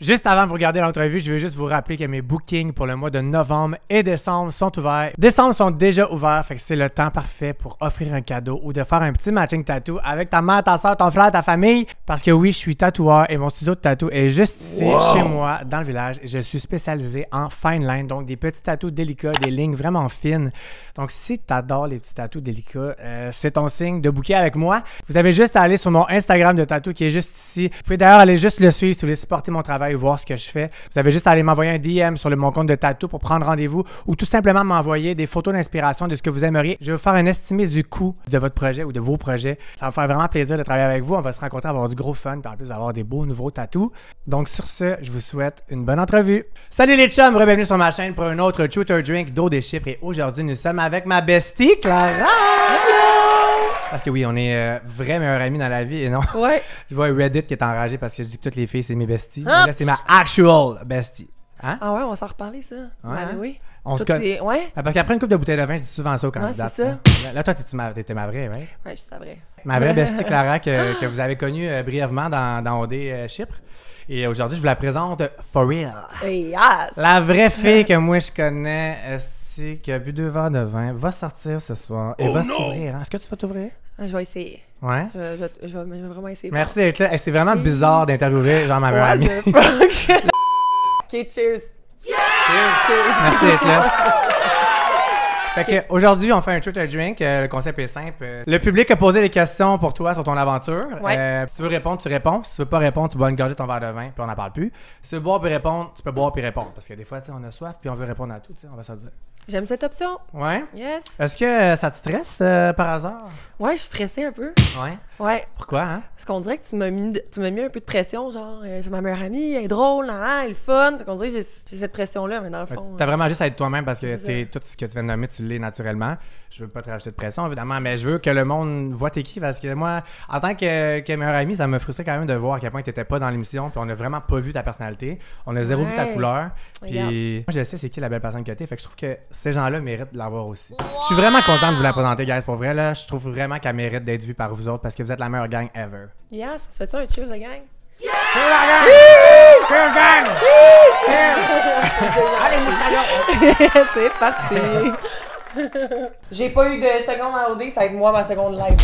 Juste avant de vous regarder l'entrevue, je veux juste vous rappeler que mes bookings pour le mois de novembre et décembre sont ouverts. Décembre sont déjà ouverts, fait que c'est le temps parfait pour offrir un cadeau ou de faire un petit matching tattoo avec ta mère, ta soeur, ton frère, ta famille. Parce que oui, je suis tatoueur et mon studio de tatou est juste ici, chez moi, dans le village. Je suis spécialisé en fine line, donc des petits tatous délicats, des lignes vraiment fines. Donc si tu adores les petits tatous délicats, c'est ton signe de booker avec moi. Vous avez juste à aller sur mon Instagram de tatou qui est juste ici. Vous pouvez d'ailleurs aller juste le suivre si vous voulez supporter mon travail ou voir ce que je fais. Vous avez juste à aller m'envoyer un DM sur mon compte de tatou pour prendre rendez-vous ou tout simplement m'envoyer des photos d'inspiration de ce que vous aimeriez. Je vais vous faire un estimé du coût de votre projet ou de vos projets. Ça va me faire vraiment plaisir de travailler avec vous. On va se rencontrer, avoir du gros fun, puis en plus avoir des beaux nouveaux tatous. Donc sur ce, je vous souhaite une bonne entrevue. Salut les chums, bienvenue sur ma chaîne pour un autre Truth or Drink d'eau des Chypres. Et aujourd'hui, nous sommes avec ma bestie, Clara! Parce que oui, on est vrais meilleurs amis dans la vie et non. Ouais. Je vois Reddit qui est enragé parce que je dis que toutes les filles, c'est mes besties. Mais là, c'est ma actual bestie. Hein? Ah ouais, on va s'en reparler, ça. Ouais, Ben, hein? oui. On se Ouais. Parce qu'après une coupe de bouteille de vin, je dis souvent ça aux candidats. Ouais, c'est ça. Là, toi, t'étais ma vraie, ouais? Ouais, je savais. Ma vraie bestie Clara que vous avez connue brièvement dans OD Chypre. Et aujourd'hui, je vous la présente for real. Yes! La vraie fille que moi je connais, qui a bu 2 verres de vin, va sortir ce soir et va s'ouvrir. Hein? Est-ce que tu vas t'ouvrir? Je vais essayer. Ouais. Je vais vraiment essayer. Merci d'être là. Hey, c'est vraiment bizarre d'interviewer genre ma meilleure What amie. the fuck? Ok, cheers. Cheers. Merci d'être là. Fait que aujourd'hui, on fait un Truth or Drink. Le concept est simple. Le public a posé des questions pour toi sur ton aventure. Ouais. Si tu veux répondre, tu réponds. Si tu veux pas répondre, tu bois une gorgée de ton verre de vin, puis on n'en parle plus. Si tu veux boire puis répondre, tu peux boire puis répondre. Parce que des fois, tu sais, on a soif puis on veut répondre à tout, tu sais, on va se le dire. J'aime cette option. Ouais. Yes. Est-ce que ça te stresse par hasard? Ouais, je suis stressée un peu. Ouais. Ouais. Pourquoi, hein? Parce qu'on dirait que tu m'as mis un peu de pression, genre, c'est ma meilleure amie, elle est drôle, elle est fun. Fait qu'on dirait que j'ai cette pression-là, mais dans le fond. T'as vraiment juste à être toi-même parce que C'est tout ce que tu viens de nommer, tu l'es naturellement. Je veux pas te rajouter de pression, évidemment, mais je veux que le monde voit t'es qui parce que moi, en tant que meilleur ami, ça me frustrait quand même de voir à quel point t'étais pas dans l'émission puis on a vraiment pas vu ta personnalité. On a zéro vu ta couleur. Puis moi, je sais c'est qui la belle personne que t'es, fait que je trouve que ces gens-là méritent de l'avoir aussi. Je suis vraiment content de vous la présenter, guys, pour vrai, là. Je trouve vraiment qu'elle mérite d'être vue par vous autres parce que vous êtes la meilleure gang ever. Yes, ça fait-tu un cheers, la gang? Cheers, la gang! Cheers, gang! Allez, mouchagnon! C'est parti! J'ai pas eu de seconde en OD, ça va être moi ma seconde live.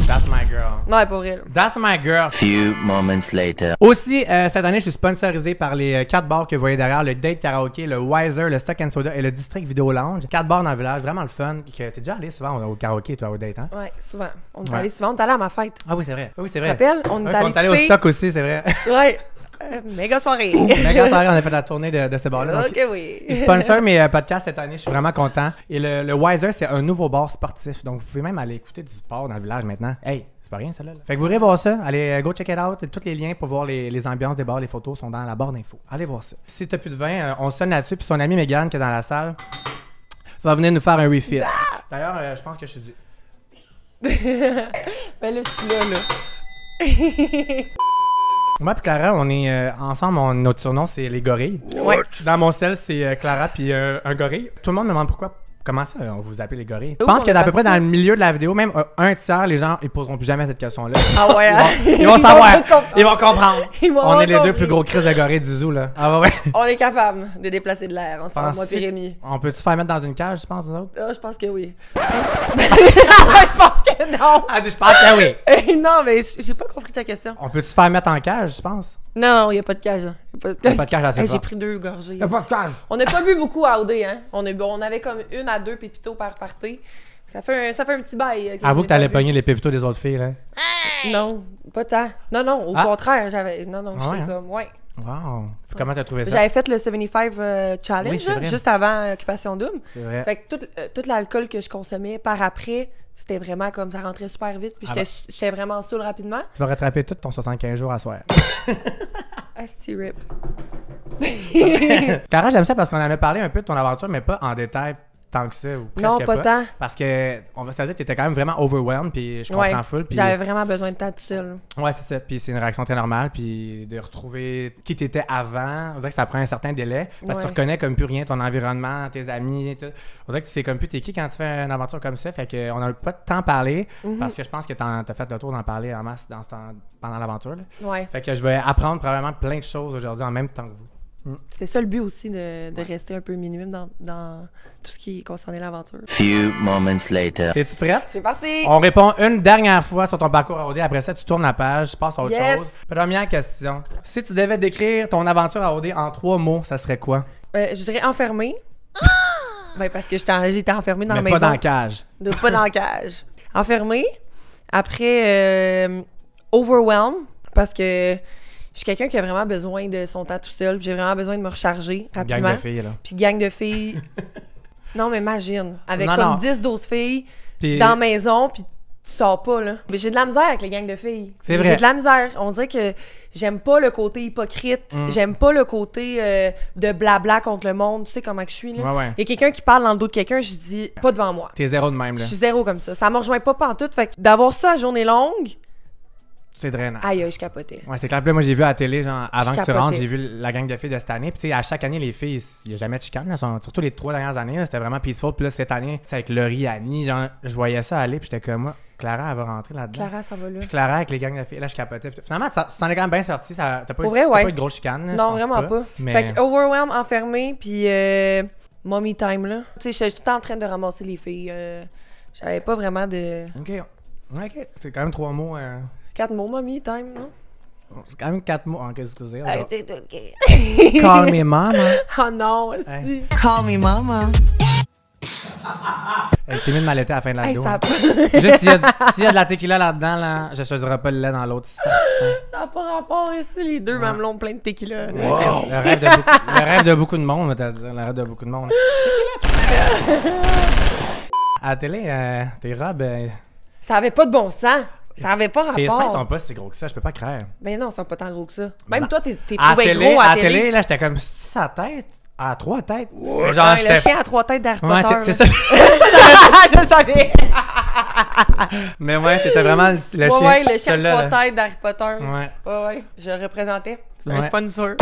That's my girl. Non, pas vrai. That's my girl. Few moments later. Aussi, cette année, je suis sponsorisé par les 4 bars que vous voyez derrière, le Date Karaoke, le Wiser, le Stock and Soda et le District Vidéo Lounge. 4 bars dans le village, vraiment le fun. T'es déjà allé souvent au karaoké, toi, au Date, hein? Ouais, souvent. On est allé souvent, on est allé à ma fête. Ah oui, c'est vrai. Oui, c'est Tu te vrai. rappelles? On est allé allé au Stock aussi, c'est vrai. Ouais. Méga soirée. Méga soirée, on a fait la tournée de ces bars-là. Ok, oui. Ils sponsorent mes podcasts cette année, je suis vraiment content. Et le Wiser, c'est un nouveau bar sportif. Donc, vous pouvez même aller écouter du sport dans le village maintenant. Hey! C'est pas rien, celle-là. Fait que vous irez voir ça. Allez, go check it out. Tous les liens pour voir les ambiances des bars, les photos sont dans la barre d'infos. Allez voir ça. Si t'as plus de vin, on sonne là-dessus. Puis son ami Megan, qui est dans la salle, va venir nous faire un refill. D'ailleurs, je pense que je suis dû. Ben là, je suis là. Moi et Clara, on est ensemble. Notre surnom, c'est les gorilles. Ouais. Dans mon sel, c'est Clara puis un gorille. Tout le monde me demande pourquoi. Comment ça, on vous appelle les gorilles? Je Où pense on que est à peu près dans parti? le milieu de la vidéo, même un tiers, les gens, ils poseront plus jamais cette question-là. Ah ouais, hein? Ils vont savoir. tout comprendre. Ils vont comprendre. Ils vont On avoir est les deux compris. plus gros crises de gorilles du zoo, là. Ah ouais. On est capable de déplacer de l'air ensemble, moi Penses-tu- et Rémi. On peut-tu faire mettre dans une cage, je pense, nous autres? Ah, je pense que oui. Je pense que non. Ah, je pense que oui. Non, mais j'ai pas compris ta question. On peut-tu faire mettre en cage, je pense? Non, il y a pas de cage. Y a pas de cage. pas de cage assez Hey, fort. j'ai pris 2 gorgées. Y'a pas de cage. On n'a pas bu beaucoup à OD, hein. On avait comme 1 à 2 pépitos par party. Ça fait un petit bail. Avoue j'ai que t'allais pas bu. pogner les pépitos des autres filles, là. Non, pas tant. Non, au Ah. contraire, j'avais. Non, Ah j'étais ouais, hein? comme, ouais. Wow. Puis comment t'as trouvé ça? J'avais fait le 75 Challenge, Oui, c'est vrai. juste avant Occupation Double. C'est vrai. Fait que tout l'alcool que je consommais par après, c'était vraiment comme ça rentrait super vite. Puis Ah j'étais vraiment saoul rapidement. Tu vas rattraper tout ton 75 jours à soir. Asti rip. Clara, j'aime ça parce qu'on en a parlé un peu de ton aventure, mais pas en détail tant que ça, ou presque Non, pas tant. Parce que, on va se dire que t'étais quand même vraiment overwhelmed, puis je comprends full. Puis... J'avais vraiment besoin de temps tout seul. Ouais, c'est ça. Puis c'est une réaction très normale, puis de retrouver qui t'étais avant, on dirait que ça prend un certain délai, parce que tu reconnais comme plus rien ton environnement, tes amis, tout. On dirait que tu sais comme plus t'es qui quand tu fais une aventure comme ça, fait qu'on n'a pas de temps à parler, parce que je pense que t'as fait le tour d'en parler en masse pendant l'aventure. Là. Ouais. Fait que je vais apprendre probablement plein de choses aujourd'hui en même temps que vous. C'était ça le but aussi, de rester un peu minimum dans tout ce qui concernait l'aventure. Few moments later. Es-tu prête? C'est parti! On répond une dernière fois sur ton parcours à OD. Après ça, tu tournes la page, tu passes à autre chose. Première question. Si tu devais décrire ton aventure à OD en 3 mots, ça serait quoi? Je dirais enfermé. Ben, parce que j'étais enfermée dans la Mais maison. pas dans la cage. Pas dans la cage. Enfermée. Après, overwhelmed. Parce que je suis quelqu'un qui a vraiment besoin de son temps tout seul. J'ai vraiment besoin de me recharger rapidement. Gang de filles, là. Puis gang de filles. Non, mais imagine. Avec Non, comme non. 10-12 filles Puis- dans la maison, puis tu sors pas, là. Mais j'ai de la misère avec les gangs de filles. C'est vrai. J'ai de la misère. On dirait que j'aime pas le côté hypocrite. J'aime pas le côté de blabla contre le monde. Tu sais comment que je suis, là? Ouais, ouais. Il y a quelqu'un qui parle dans le dos de quelqu'un, je dis pas devant moi. T'es zéro de même, Je là. suis zéro comme ça. Ça me rejoint pas pantoute. Fait que d'avoir ça à journée longue, C'est drainant. aïe, je capotais. Ouais, c'est clair. Puis là, moi, j'ai vu à la télé, genre, avant Je que tu rentres, capotais. j'ai vu la gang de filles de cette année. Puis, tu sais, à chaque année, les filles, il n'y a jamais de chicane. Là, surtout les 3 dernières années, là, c'était vraiment peaceful. Puis là, cette année, tu sais, avec Laurie, Annie, genre, je voyais ça aller. Puis j'étais comme, moi, Clara, elle va rentrer là-dedans. Clara, ça va là. Puis Clara, avec les gangs de filles, là, je capotais. Puis finalement, tu t'en es quand même bien sorti. T'as pas, Pour vrai, t'as ouais. pas eu de grosse chicane. là, je Non, pense vraiment pas. Mais... Fait que overwhelm, enfermé, puis mommy time, là. Tu sais, j'étais tout le temps en train de ramasser les filles. J'avais pas vraiment de... OK. OK. C'est quand même 3 mots. 4 mots, mommy time, non? C'est quand même 4 mots. Qu'est-ce que c'est? Hey, OK. Call me mama. Oh non, aussi. Hey. Call me mama. T'es mieux de m'allaiter à la fin de la Hey, vidéo. ça a pas... Juste s'il y a de la tequila là-dedans, là, je choisirai pas le lait dans l'autre. ça a pas rapport ici, les deux mamelons pleins de tequila. Le rêve de beaucoup de monde, on va te dire. Le rêve de beaucoup de monde. À la télé, tes robes, Ça avait pas de bon sens. Ça avait pas tes seins sont rapport. pas si gros que ça, je peux pas croire. Ben non, ils sont pas tant gros que ça. Même Non. toi, t'es À la trouvé télé, gros à à la la télé. télé, là, j'étais comme, c'est sa tête? À 3 têtes? Mais Ouais, genre, le chien à 3 têtes d'Harry Ouais, Potter. c'est ça. Je savais. Mais ouais, t'étais vraiment le Ouais, chien. ouais, le chien à Celui-là, 3 là. têtes d'Harry Potter. Ouais. Ouais, ouais, je le représentais. C'est un Ouais. sponsor.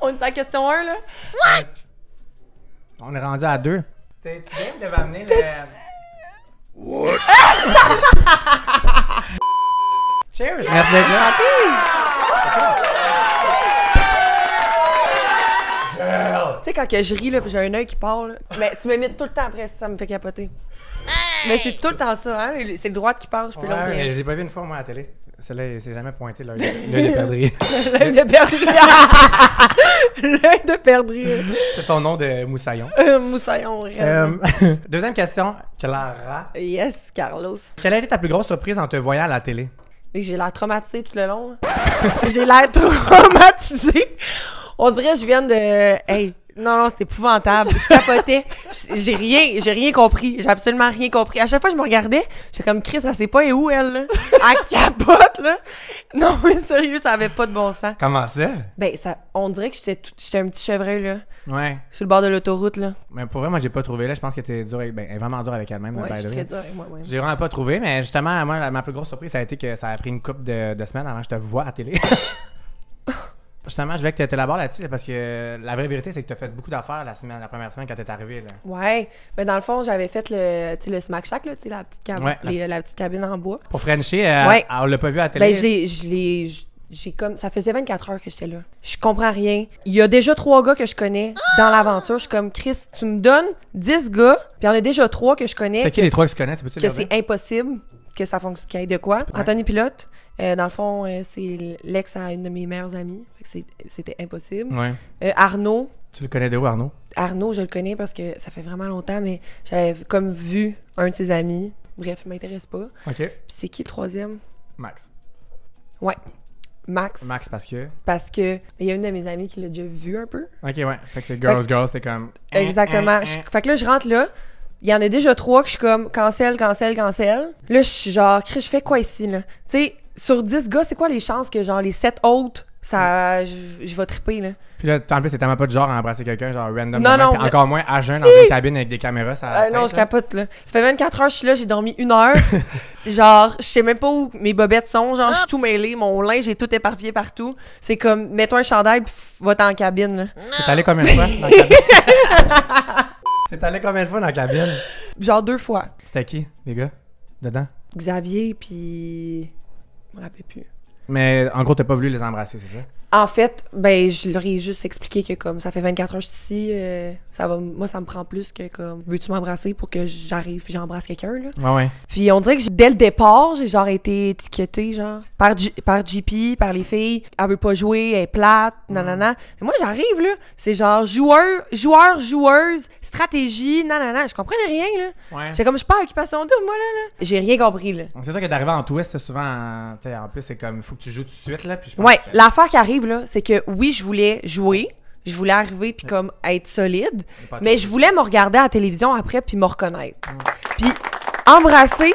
On est en question 1, là? On est rendu à 2. Tu viens de m'amener le... Cheers! Merci d'être là. Tu sais, quand que je ris, là, pis j'ai un œil qui part, là. Mais tu m'imites tout le temps après, ça me fait capoter. Mais c'est tout le temps ça, hein? C'est le droit qui parle, je peux Ouais, mais l'autre. je l'ai pas vu une fois, moi, à la télé. Celle-là, il s'est jamais pointé, l'œil de perdrix. L'œil de perdrix. L'œil de perdrix. C'est ton nom de moussaillon. Moussaillon, réellement. Deuxième question, Clara. Yes, Carlos. Quelle a été ta plus grosse surprise en te voyant à la télé? Et j'ai l'air traumatisée tout le long. J'ai l'air traumatisée. On dirait que je viens de... Hey, non, c'est épouvantable. Je capotais. J'ai rien compris. J'ai absolument rien compris. À chaque fois que je me regardais, j'étais comme, Chris, elle sait pas et où, elle, là? Elle capote, là. Non, mais sérieux, ça avait pas de bon sens. Comment ça? Ben, on dirait que j'étais un petit chevreuil, là. Ouais. Sur le bord de l'autoroute, là. Mais pour vrai, moi, j'ai pas trouvé. Là, je pense qu'elle était dure avec... elle est vraiment dure avec elle-même. Ouais, by je the suis way. très dure avec moi-même. J'ai vraiment pas trouvé, mais justement, moi, ma plus grosse surprise, ça a été que ça a pris une couple de semaines avant que je te voie à la télé. Justement, je voulais que tu élabores là-dessus, là, parce que la vraie vérité, c'est que tu as fait beaucoup d'affaires la première semaine quand tu es arrivé. Là. Ouais. Ben, dans le fond, j'avais fait le Smack Shack, là, tu sais, la petite cabine, Ouais, la petite cabine en bois. Pour Frenchie, Ouais. on l'a pas vu à la télé. Ben, j'ai comme... Ça faisait 24 heures que j'étais là. Je comprends rien. Il y a déjà 3 gars que je connais dans l'aventure. Je suis comme, Chris, tu me donnes 10 gars, puis il y en a déjà 3 que je connais. C'est qui les 3 que tu connais? Peux-tu Que le dire? c'est impossible que ça fonctionne, qu'il y ait de quoi. Anthony Pilote, dans le fond, c'est l'ex à une de mes meilleures amies. Fait que c'était impossible. Ouais. Arnaud. Tu le connais de où, Arnaud? Arnaud, je le connais parce que ça fait vraiment longtemps, mais j'avais comme vu un de ses amis. Bref, il m'intéresse pas. OK. Puis c'est qui le troisième? Max. Ouais. Max. Max, parce que... Parce que il y a une de mes amies qui l'a déjà vu un peu. OK, ouais. Fait que c'est Girls, c'était comme... Exactement. Fait que là, je rentre là. Il y en a déjà 3 que je suis comme cancel. Là, je suis genre, Chris, je fais quoi ici, là? Tu sais, Sur 10 gars, c'est quoi les chances que, genre, les 7 autres, ça, je vais triper, là? Puis là, en plus, c'est tellement pas de genre à embrasser quelqu'un, genre random. Non, non. Puis encore moins à jeun dans une cabine avec des caméras. Ça Non, je capote, là. Ça fait 24 heures que je suis là, j'ai dormi 1 heure. Genre, je sais même pas où mes bobettes sont. Genre, je suis tout mêlée, mon linge est tout éparpillé partout. C'est comme, mets-toi un chandail pis va-t'en en cabine, là. T'es allé combien de fois dans la cabine? T'es allé combien de fois dans la cabine? Genre 2 fois. C'était qui, les gars? Dedans? Xavier, puis je me rappelle plus. Mais en gros, t'as pas voulu les embrasser, c'est ça? En fait, ben, je leur ai juste expliqué que comme ça fait 24 heures que je suis ici, moi, ça me prend plus que comme, veux-tu m'embrasser pour que j'arrive puis j'embrasse quelqu'un, là? Ouais. Puis on dirait que dès le départ, j'ai genre été étiquetée, genre, par JP, par les filles. Elle veut pas jouer, elle est plate, nanana. Mais moi, j'arrive, là, c'est genre joueuse, stratégie, nanana. Je comprenais rien, là. Ouais. J'étais comme, je suis pas à occupation double, moi, là. J'ai rien compris, là. Donc c'est sûr que d'arriver en twist, souvent, tu sais, en plus, c'est comme, il faut que tu joues tout de suite, là. Puis je pense Ouais, que- l'affaire qui arrive, là, c'est que oui, je voulais jouer. Je voulais arriver puis comme être solide, mais je voulais me regarder à la télévision après puis me reconnaître. Puis embrasser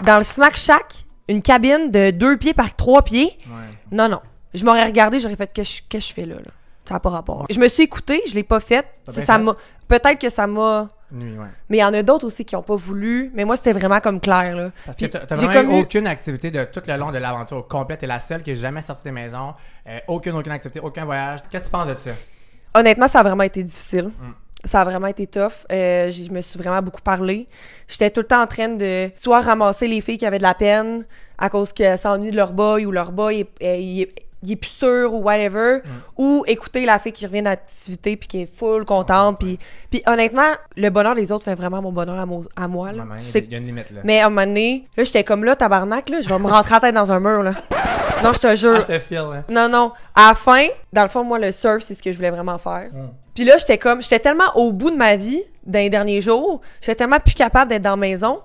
dans le Smack Shack une cabine de 2 pieds par 3 pieds. Ouais. Non, non. Je m'aurais regardé, j'aurais fait qu'est-ce que je fais là. Ça n'a pas rapport. Je me suis écoutée, je l'ai pas faite. T'as Ça bien m'a peut-être que ça m'a Nuit, ouais. mais il y en a d'autres aussi qui ont pas voulu, mais moi c'était vraiment comme clair là. Parce Puis que t'as j'ai vraiment comme eu eu- aucune activité de tout le long de l'aventure complète. T'es la seule qui est jamais sortie des maisons. Aucune activité, aucun voyage. Qu'est-ce que tu penses de ça? Honnêtement, ça a vraiment été difficile. Ça a vraiment été tough. Je me suis vraiment beaucoup parlé. J'étais tout le temps en train de soit ramasser les filles qui avaient de la peine à cause qu'elles s'ennuient de leur boy ou leur boy il est plus sûr ou whatever, ou écouter la fille qui revient d'activité puis qui est full contente. Puis honnêtement, le bonheur des autres fait vraiment mon bonheur à moi. Là. Ouais, Tu sais- il y a une limite, là. mais à un moment donné, là, j'étais comme là, tabarnak, là, je vais me rentrer la tête dans un mur, là. Non, je te jure. Ah, je te file, là. Non, non. À la fin, dans le fond, moi, le surf, c'est ce que je voulais vraiment faire. Puis là, j'étais tellement au bout de ma vie, dans les derniers jours, j'étais tellement plus capable d'être dans la maison.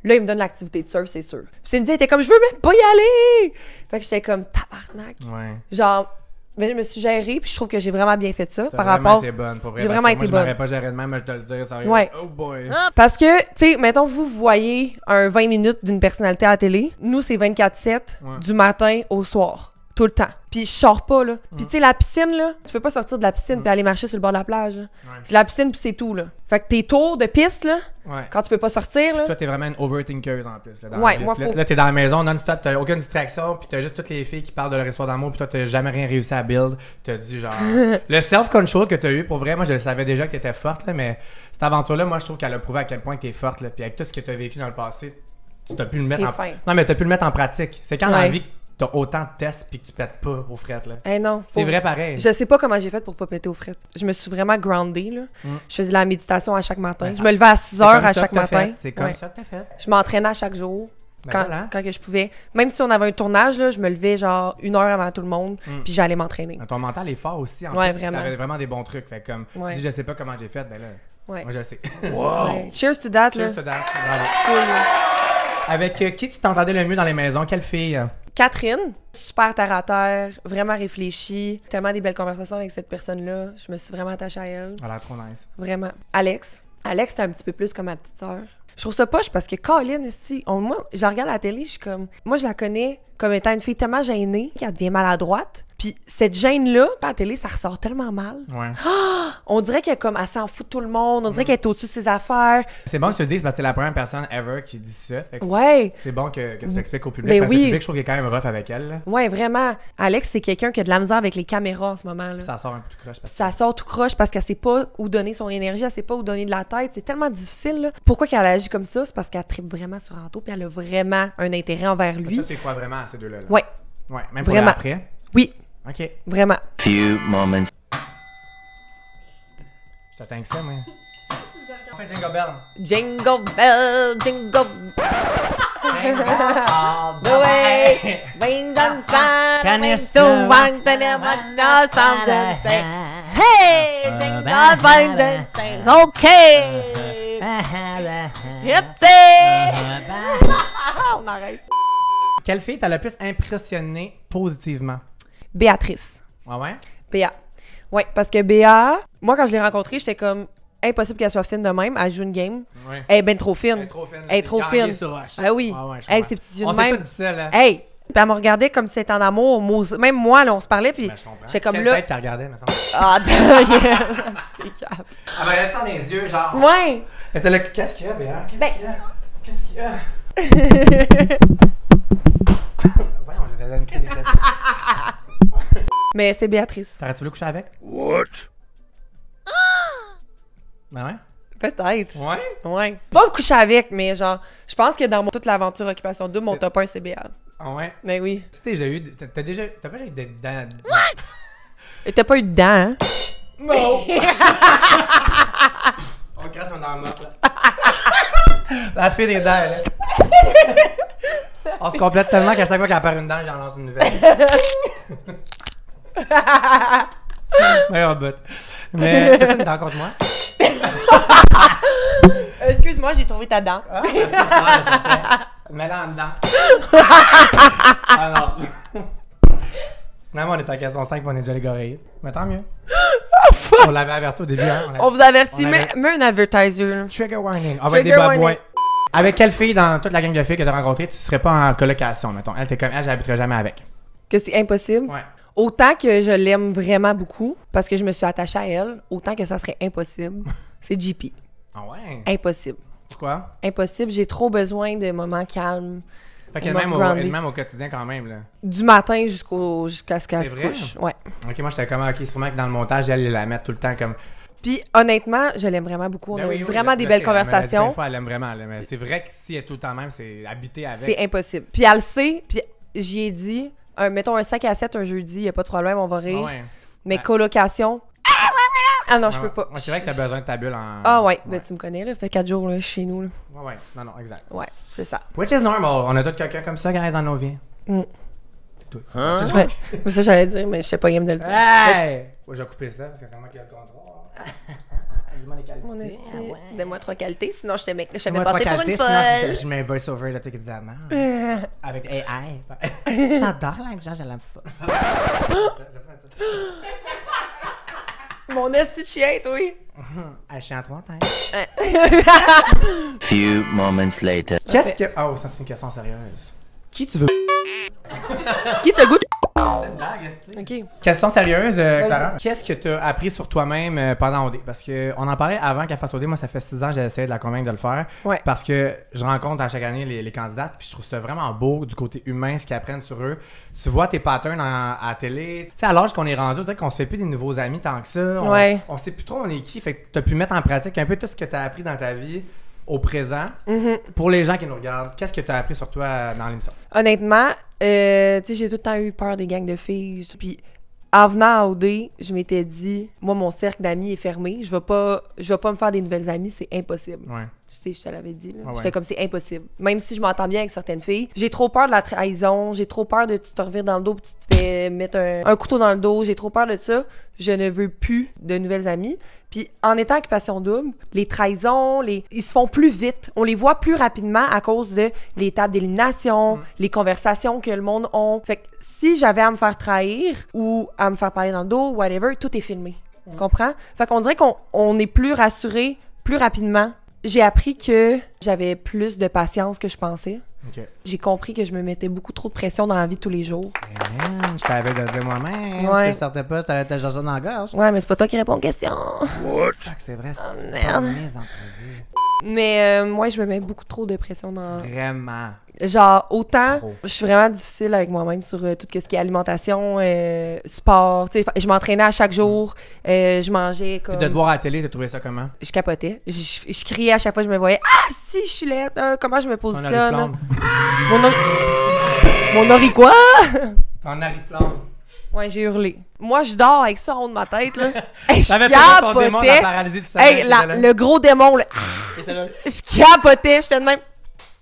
Là, il me donne l'activité de surf, c'est sûr. Puis Cindy était comme, je veux même pas y aller! Fait que j'étais comme, tabarnak. Ouais. Genre, mais je me suis gérée, puis je trouve que j'ai vraiment bien fait ça T'as par vraiment rapport. été bonne, pour vrai. J'ai parce vraiment que été moi, bonne. Je m'aurais pas géré de même, mais je te le dire, sérieux. Ouais. Oh boy. Parce que, tu sais, mettons, vous voyez un 20 minutes d'une personnalité à la télé. Nous, c'est 24/7, Ouais. du matin au soir. Tout le temps. Puis je sors pas, là. Puis tu sais, la piscine, là, tu peux pas sortir de la piscine puis aller marcher sur le bord de la plage. Là. C'est la piscine puis c'est tout, là. Fait que tes tours de piste, là, Ouais. quand tu peux pas sortir, là. Toi, t'es vraiment une overthinkeuse en plus. Là, dans Ouais, la vie. moi, Là, faut- là, t'es dans la maison non-stop, t'as aucune distraction, puis t'as juste toutes les filles qui parlent de leur histoire d'amour, puis toi, t'as jamais rien réussi à build. T'as dit genre. Le self-control que t'as eu, pour vrai, moi, je le savais déjà que t'étais forte, là, mais cette aventure-là, moi, je trouve qu'elle a prouvé à quel point t'es forte, là, puis avec tout ce que t'as vécu dans le passé, tu t'as pu le mettre T'es en. fin. Non, mais t'as pu le mettre en pratique. C'est quand dans la Ouais. vie que t'as autant de tests, puis que tu pètes pas aux frettes, là. Eh non. C'est vrai pareil. Je sais pas comment j'ai fait pour pas péter aux frettes. Je me suis vraiment groundée, là. Je faisais de la méditation à chaque matin. Ouais, je me levais à 6 heures C'est comme à ça chaque que t'as matin. fait. C'est comme Ouais. ça que t'as fait. Je m'entraînais à chaque jour. Ben Quand, voilà. quand que je pouvais. Même si on avait un tournage, là, je me levais genre 1 heure avant tout le monde, puis j'allais m'entraîner. Ton mental est fort aussi. En Ouais, plus, vraiment. T'avais vraiment des bons trucs. Fait comme, Ouais. tu dis, je sais pas comment j'ai fait, ben là, Ouais. moi, je le sais. Ouais. Cheers to that, là. Cheers to that. Bravo. Cool, là. Avec qui tu t'entendais le mieux dans les maisons? Quelle fille? Catherine, super terre à terre, vraiment réfléchie, tellement des belles conversations avec cette personne-là. Je me suis vraiment attachée à elle. Elle a l'air trop nice. Vraiment. Alex, c'était un petit peu plus comme ma petite sœur. Je trouve ça poche parce que Colin, moi, je regarde la télé, je suis comme. Moi, je la connais comme étant une fille tellement gênée qu'elle devient maladroite. Puis cette gêne-là, à la télé, ça ressort tellement mal. Ouais. On dirait qu'elle s'en fout de tout le monde. On dirait qu'elle est au-dessus de ses affaires. C'est bon que tu le dises parce que t'es la première personne ever qui dit ça. Fait que Ouais. c'est bon que tu t'expliques au public. Mais parce que oui. le public, je trouve qu'il est quand même rough avec elle. Là. Ouais, vraiment. Alex, c'est quelqu'un qui a de la misère avec les caméras en ce moment. Là. Ça sort un peu tout croche. Puis Parce que ça sort tout croche parce qu'elle sait pas où donner son énergie, elle sait pas où donner de la tête. C'est tellement difficile, là. Pourquoi qu'elle agit comme ça? C'est parce qu'elle tripe vraiment sur Anto puis elle a vraiment un intérêt envers lui. toi, tu y crois vraiment à ces deux-là. Là. Ouais, Ouais, même pour Vraiment. après. oui, Ok. vraiment. Few moments Je t'attends que ça, moi. On fait Jingle Bell. Jingle bell, jingle All the way, bring the sun, Canister, to one to the one, no sound to say. Hey, jingle bell, the say, okay. Yep, on arrête. Quelle fille t'a le plus impressionné positivement? Béatrice. Ouais, ouais? Béa. Ouais, parce que Béa, moi, quand je l'ai rencontrée, j'étais comme impossible qu'elle soit fine de même. Elle joue une game. Ouais. Elle est ben trop fine. Elle est trop fine. Elle est trop Gagner fine. sur roche. Ah oui. Ouais, ouais, je Hey, comprends. ces petits yeux de On s'est même. tous dit ça, là. Hey! Puis elle me regardait comme si elle était en amour. Même moi, là, on se parlait, puis Ben, je comprends. j'étais comme Quelle là... tête t'as regardé, mettons? Ah, d'ailleurs, c'était calme. Ah, ben, elle était dans les yeux, genre. Ouais! Elle était là, qu'est-ce qu'il y a, Béa? Qu'est-ce qu'il y a? Qu'est-ce qu'il y a? Voyons, je vais donner une crise d'épilepsie. Mais c'est Béatrice. T'aurais-tu voulu coucher avec? What? Ben ouais. Peut-être. Ouais? Ouais. Pas me coucher avec, mais genre, je pense que dans toute l'aventure Occupation Double, mon top 1, c'est Béa. Ah ouais. Mais oui. Tu t'as déjà eu. T'as pas déjà eu des dents. Et t'as pas eu de dents, hein? Non! On crache dans la morte, là. La fille des dents, là. On se complète tellement qu'à chaque fois qu'elle perd une dent, j'en lance une nouvelle. Meilleur but. Mais t'as fait une dent contre moi? Excuse-moi, j'ai trouvé ta dent. Ah, merci, je la cherchais. Mets-la en dedans. Ah non. Finalement, on est en question 5 et on est déjà les gorilles. Mais tant mieux. On l'avait averti au début, hein. On vous avertit, on avait- mets un advertiser. Trigger warning. On va être des Trigger bad warning. boys. Avec quelle fille dans toute la gang de filles que t'as rencontrées, tu serais pas en colocation, mettons? Elle, t'es comme elle, j'habiterais jamais avec. Que c'est impossible. Ouais. Autant que je l'aime vraiment beaucoup, parce que je me suis attachée à elle, autant que ça serait impossible, c'est JP. Ah ouais? Impossible. Pourquoi? Impossible. J'ai trop besoin de moments calmes. Fait qu'elle Mort même, grounded. elle-même au quotidien quand même, là. Du matin jusqu'à ce qu'elle C'est se vrai? couche. Ouais. Ok, moi j'étais comme, ok, sûrement que dans le montage, elle la met tout le temps comme. Puis honnêtement, je l'aime vraiment beaucoup. On Ben a oui, eu oui, vraiment je- des je belles sais, elle me l'a dit plein de conversations. fois, elle aime vraiment, là, mais c'est vrai que si elle est tout le temps même, c'est habiter avec. C'est impossible. Puis elle le sait, puis j'y ai dit, mettons un 5 à 7 un jeudi, y a pas de problème, on va Ah rire. ouais. Mais Ouais. colocation... Ah non, je peux pas. Ouais, c'est vrai que t'as besoin de ta bulle en. Ah ouais, ben tu me connais, là, fait 4 jours là, chez nous. Là. Ouais, ouais. Non, non, exact. Ouais, c'est ça. Which is normal. On a tous quelqu'un comme ça, guys, dans nos vies. Mm. C'est tout. Ouais. Mais ça, j'allais dire, mais je sais pas game de le dire. Hey! Ouais, j'ai coupé ça parce que c'est moi qui ai le contrôle. Dis-moi les qualités. Mon esti, donne-moi 3 qualités, sinon je t'avais Dis-moi passé trois pour une qualités, sinon folle. je mets un voice-over là, tout évidemment. Avec AI. J'adore l'intelligence, je l'aime fort. Mon esti de chien, toi. Elle chie en 3 temps. Few moments later. Qu'est-ce que. Oh, ça c'est une question sérieuse. Qui tu veux? Qui t'a le goût? C'est une blague, est-ce Ok. Question sérieuse, Clara. Qu'est-ce que tu as appris sur toi-même pendant OD? Parce qu'on en parlait avant qu'elle fasse OD. Moi, ça fait 6 ans que j'ai essayé de la convaincre de le faire. Ouais. Parce que je rencontre à chaque année les candidates. Puis je trouve ça vraiment beau du côté humain, ce qu'ils apprennent sur eux. Tu vois tes patterns à la télé. Tu sais, à l'âge qu'on est rendu, on dirait qu'on se fait plus des nouveaux amis tant que ça. Ouais. On sait plus trop on est qui. Fait que tu as pu mettre en pratique un peu tout ce que tu as appris dans ta vie au présent. Pour les gens qui nous regardent, qu'est-ce que tu as appris sur toi dans l'émission? Honnêtement, tu sais, j'ai tout le temps eu peur des gangs de filles. Puis en venant à OD, je m'étais dit, moi, mon cercle d'amis est fermé. Je vais pas me faire des nouvelles amies, c'est impossible. Ouais. Tu sais, je te l'avais dit. Là. Ah ouais. J'étais comme, c'est impossible. Même si je m'entends bien avec certaines filles, j'ai trop peur de la trahison. J'ai trop peur de tu te revires dans le dos puis tu te fais mettre un couteau dans le dos. J'ai trop peur de ça. Je ne veux plus de nouvelles amies. Puis en étant Occupation Double, les trahisons, ils se font plus vite. On les voit plus rapidement à cause de les tables d'élimination, les conversations que le monde a. Fait que si j'avais à me faire trahir ou à me faire parler dans le dos, whatever, tout est filmé. Tu comprends? Fait qu'on dirait qu'on est plus rassuré plus rapidement. J'ai appris que j'avais plus de patience que je pensais. Ok. J'ai compris que je me mettais beaucoup trop de pression dans la vie de tous les jours. Hey man, je t'avais de dire moi-même. Ouais. Si tu sortais pas, t'allais te jaser dans la gorge. Ouais, mais c'est pas toi qui réponds aux questions. Fuck, c'est vrai, c'est pas merde. mes entrevues. Mais moi, je me mets beaucoup trop de pression dans... Vraiment. Genre, autant, Trop. je suis vraiment difficile avec moi-même sur tout ce qui est alimentation, sport. Tu sais, je m'entraînais à chaque jour. Je mangeais comme... De te voir à la télé, t'as trouvé ça comment? Je capotais. Je criais à chaque fois que je me voyais. Ah, si, je suis laide. Comment je me Ton positionne? oriflamme. Mon ori quoi? Ton oriflamme. Ouais, j'ai hurlé. Moi, je dors avec ça en haut de ma tête, là. Hey, je T'avais peut-être ton démon de la capotais. paralysie du sommeil. Hey, qui était là. le gros démon, là. Qui était là. Je capotais. J'étais de même.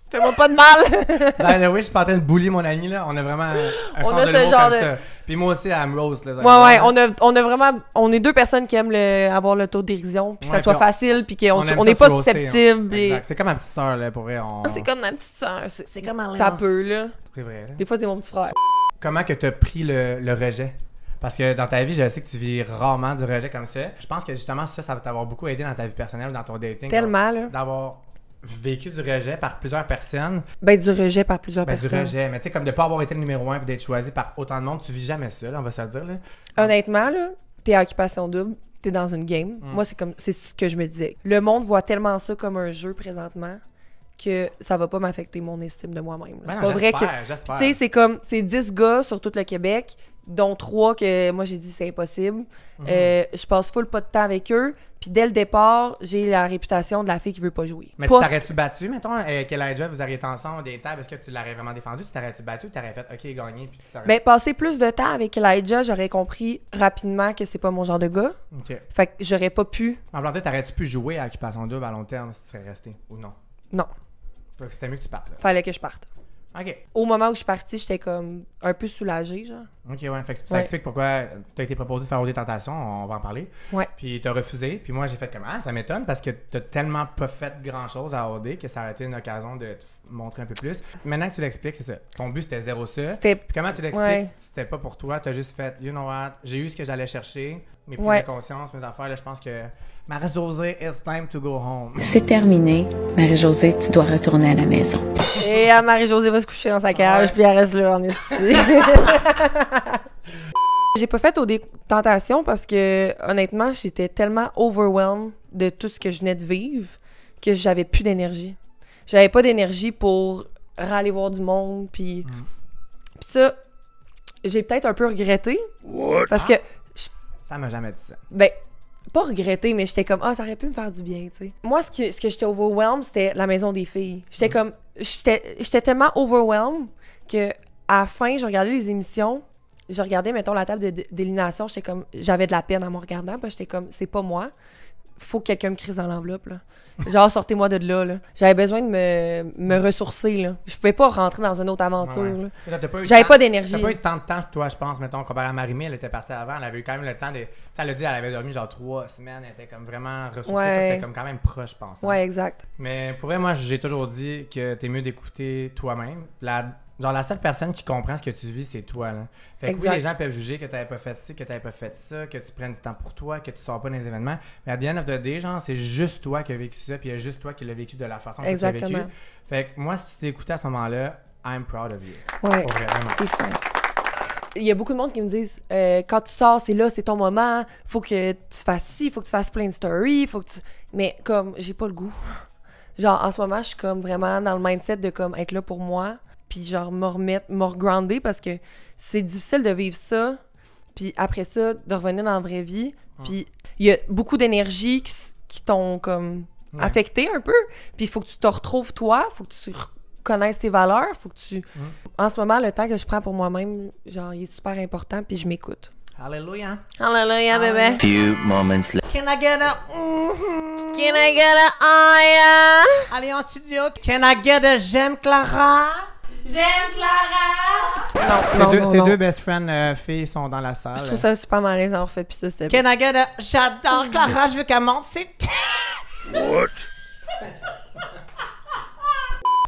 Fais-moi pas de mal. Ben oui, je suis pas en train de bully mon ami, là. On a vraiment un On sens a de ce l'humour genre comme de- ça. Puis moi aussi, à me rose, là. Ouais, on a vraiment... On est deux personnes qui aiment avoir le taux de dérision, puis que Ouais, ça soit puis facile, puis qu'on aime on ça n'est pas se roaster, hein. susceptible. et- Exact. C'est comme ma petite sœur, là, pour vrai. On... C'est comme ma petite sœur. C'est comme un T'as peu, là. C'est vrai, là. Des fois, t'es mon petit frère. Comment que t'as pris le rejet? Parce que dans ta vie, je sais que tu vis rarement du rejet comme ça. Je pense que justement, ça va t'avoir beaucoup aidé dans ta vie personnelle ou dans ton dating. Tellement, là. D'avoir vécu du rejet par plusieurs personnes. Ben, du rejet par plusieurs Du personnes. rejet. Mais tu sais, comme de pas avoir été le numéro 1 et d'être choisi par autant de monde, tu vis jamais ça, là, on va se le dire. Là. Honnêtement, là, t'es à occupation double, t'es dans une game. Moi, c'est ce que je me disais. Le monde voit tellement ça comme un jeu présentement que ça va pas m'affecter mon estime de moi-même. Ben C'est non, pas vrai que... j'espère. Tu sais, c'est comme... C'est 10 gars sur tout le Québec, dont 3 que moi, j'ai dit c'est impossible. Je passe full pas de temps avec eux. Puis dès le départ, j'ai la réputation de la fille qui veut pas jouer. Mais pas... tu t'aurais-tu battu, mettons, qu'Elijah, vous auriez été ensemble des tables, est-ce que tu l'aurais vraiment défendu? Tu t'aurais-tu battu ou t'aurais fait OK, gagné, puis tu t'aurais... Ben, passer plus de temps avec Elijah, j'aurais compris rapidement que c'est pas mon genre de gars. OK. Fait que j'aurais pas pu... En planté, t'aurais-tu pu jouer à Occupation Double à long terme si tu serais resté ou non? Non. Donc c'était mieux que tu partes, là. Fallait que je parte. OK. Au moment où je suis partie, j'étais comme un peu soulagée, genre. OK, ouais. Fait que ça explique pourquoi t'as été proposé de faire OD Tentation, on va en parler. Ouais. Puis t'as refusé. Puis moi, j'ai fait comme ça m'étonne parce que t'as tellement pas fait grand-chose à OD que ça aurait été une occasion de te montrer un peu plus. Maintenant que tu l'expliques, c'est ça. Ton but, c'était zéro ça. C'était... Puis comment tu l'expliques? Ouais. C'était pas pour toi. T'as juste fait, you know what, j'ai eu ce que j'allais chercher. Mes prises Ouais. de conscience, mes affaires. Là, je pense que Marie-Josée, it's time to go home. C'est terminé. Marie-Josée, tu dois retourner à la maison. Et Marie-Josée va se coucher dans sa cage, Ouais. puis elle reste là en esti. J'ai pas fait OD Tentation parce que, honnêtement, j'étais tellement overwhelmed de tout ce que je venais de vivre que j'avais plus d'énergie. J'avais pas d'énergie pour aller voir du monde, puis ça, j'ai peut-être un peu regretté. Parce que, Ça m'a jamais dit ça. ben, pas regretté, mais j'étais comme, ça aurait pu me faire du bien, tu sais. Moi, ce que j'étais overwhelmed, c'était la maison des filles. J'étais comme, j'étais tellement overwhelmed que, à la fin, je regardais les émissions, je regardais, mettons, la table d'élimination, j'étais comme, j'avais de la peine en me regardant, parce que j'étais comme, c'est pas moi. Faut que quelqu'un me crise dans l'enveloppe, là. Genre, sortez-moi de là, là. J'avais besoin de me ressourcer, là. Je pouvais pas rentrer dans une autre aventure, Ouais. là. T'as pas eu le J'avais temps- pas d'énergie. T'as pas eu tant de temps que toi, je pense, mettons, comparé à Marie-Mé, elle était partie avant, elle avait eu quand même le temps de... Tu sais, elle a dit, elle avait dormi genre 3 semaines, elle était comme vraiment ressourcée, Ouais. c'était comme quand même proche, je pense. hein. Ouais, exact. Mais pour vrai, moi, j'ai toujours dit que t'es mieux d'écouter toi-même. La seule personne qui comprend ce que tu vis, c'est toi, là. Fait que oui, Exact. les gens peuvent juger que t'avais pas fait ci, que t'avais pas fait ça, que tu prennes du temps pour toi, que tu sors pas dans les événements. Mais à the end of the day, genre, c'est juste toi qui as vécu ça, puis il y a juste toi qui l'as vécu de la façon que tu l'as vécu. Exactement. Fait que moi, si tu t'es écouté à ce moment-là, I'm proud of you. Ouais. Pour vrai, vraiment. T'es fin. Il y a beaucoup de monde qui me disent quand tu sors, c'est là, c'est ton moment, faut que tu fasses ci, faut que tu fasses plein de stories, faut que tu... Mais comme, j'ai pas le goût. Genre, en ce moment, je suis comme vraiment dans le mindset de comme être là pour moi, puis genre me regrounder parce que c'est difficile de vivre ça, puis après ça, de revenir dans la vraie vie, puis il y a beaucoup d'énergie qui t'ont comme Ouais. affecté un peu, puis il faut que tu te retrouves toi, faut que tu connaisses tes valeurs, faut que tu... En ce moment, le temps que je prends pour moi-même, genre, il est super important, puis je m'écoute. Hallelujah. Hallelujah, bébé. Few moments later. Can I get a... Can I get a Allez en studio. Can I get a j'aime Clara? Non, Ces non. deux best friends filles sont dans la salle. Je trouve ça super malaisant, on refait plus ça, c'était... Can I get a... J'adore Clara, je veux qu'elle monte. C'est...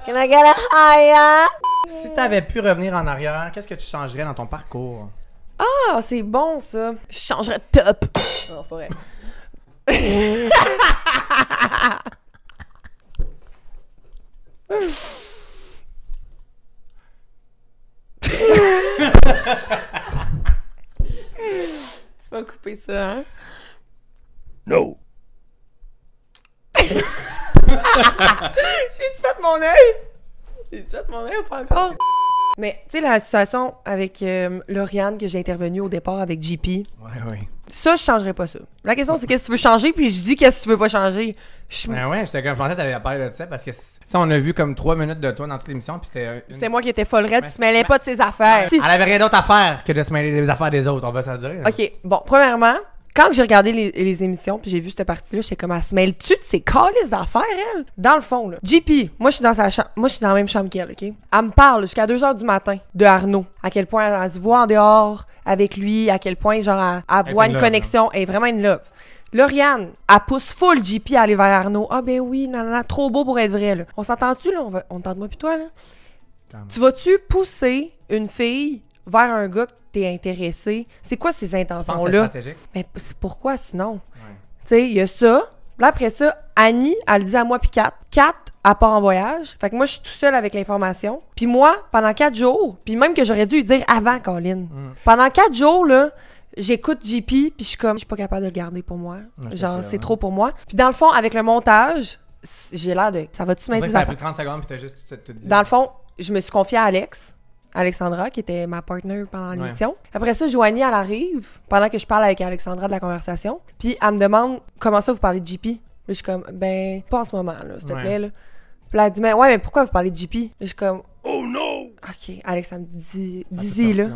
Can I get a higher? Si t'avais pu revenir en arrière, qu'est-ce que tu changerais dans ton parcours? Ah, c'est bon, ça. Je changerais de top. Non, c'est pas vrai. Tu vas couper ça, hein? No. J'ai-tu fait mon œil? J'ai-tu fait mon œil ou pas encore? Mais, tu sais, la situation avec Lauriane, que j'ai intervenue au départ avec JP, Ouais. ça, je changerais pas ça. La question, c'est qu'est-ce que tu veux changer, puis je dis qu'est-ce que tu veux pas changer. Ben ouais, j'étais comme pensé que t'allais parler de ça parce que ça, on a vu comme 3 minutes de toi dans toute l'émission puis c'était... C'est moi qui étais folle raide, Ouais. tu te mêlais pas de ses affaires. Elle avait rien d'autre à faire que de se mêler des affaires des autres, on va se le dire. OK, bon, premièrement, quand j'ai regardé les émissions puis j'ai vu cette partie-là, j'étais comme, elle se mêle-tu de ses calices d'affaires, elle? Dans le fond, là. JP, moi, je suis dans sa chambre, moi, je suis dans la même chambre qu'elle, OK? Elle me parle jusqu'à 2h du matin de Arnaud, à quel point elle se voit en dehors avec lui, à quel point, genre, elle voit est in une love, connexion, elle est vraiment une love. Lauriane, elle pousse full JP à aller vers Arnaud. Ah ben oui, non, trop beau pour être vrai, là. On s'entend-tu, là? On tente moi pis toi, là? Calme. Tu vas-tu pousser une fille vers un gars que t'es intéressé? C'est quoi ces Je pense que c'est intentions-là? stratégique. Mais c'est pourquoi sinon? Ouais. Tu sais, il y a ça. Là, après ça, Annie, elle le dit à moi puis Kat. Kat, elle part en voyage. Fait que moi, je suis tout seul avec l'information. Puis moi, pendant 4 jours, puis même que j'aurais dû lui dire avant, Colin. Pendant 4 jours, là, j'écoute JP, puis je suis comme, je suis pas capable de le garder pour moi. Genre, c'est trop pour moi. Puis dans le fond, avec le montage, j'ai l'air de... Ça va-tu m'aider? Ça a pris 30 secondes, puis t'as juste tout dit. Dans le fond, je me suis confiée à Alexandra, qui était ma partner pendant l'émission. Après ça, Joanie, elle arrive, pendant que je parle avec Alexandra de la conversation, puis elle me demande, comment ça vous parlez de JP? Là, je suis comme, ben, pas en ce moment, là, s'il te plaît, là. Puis là, elle dit, mais pourquoi vous parlez de JP? Là, je suis comme, oh non! OK, Alex, elle me dit, dis-y, là.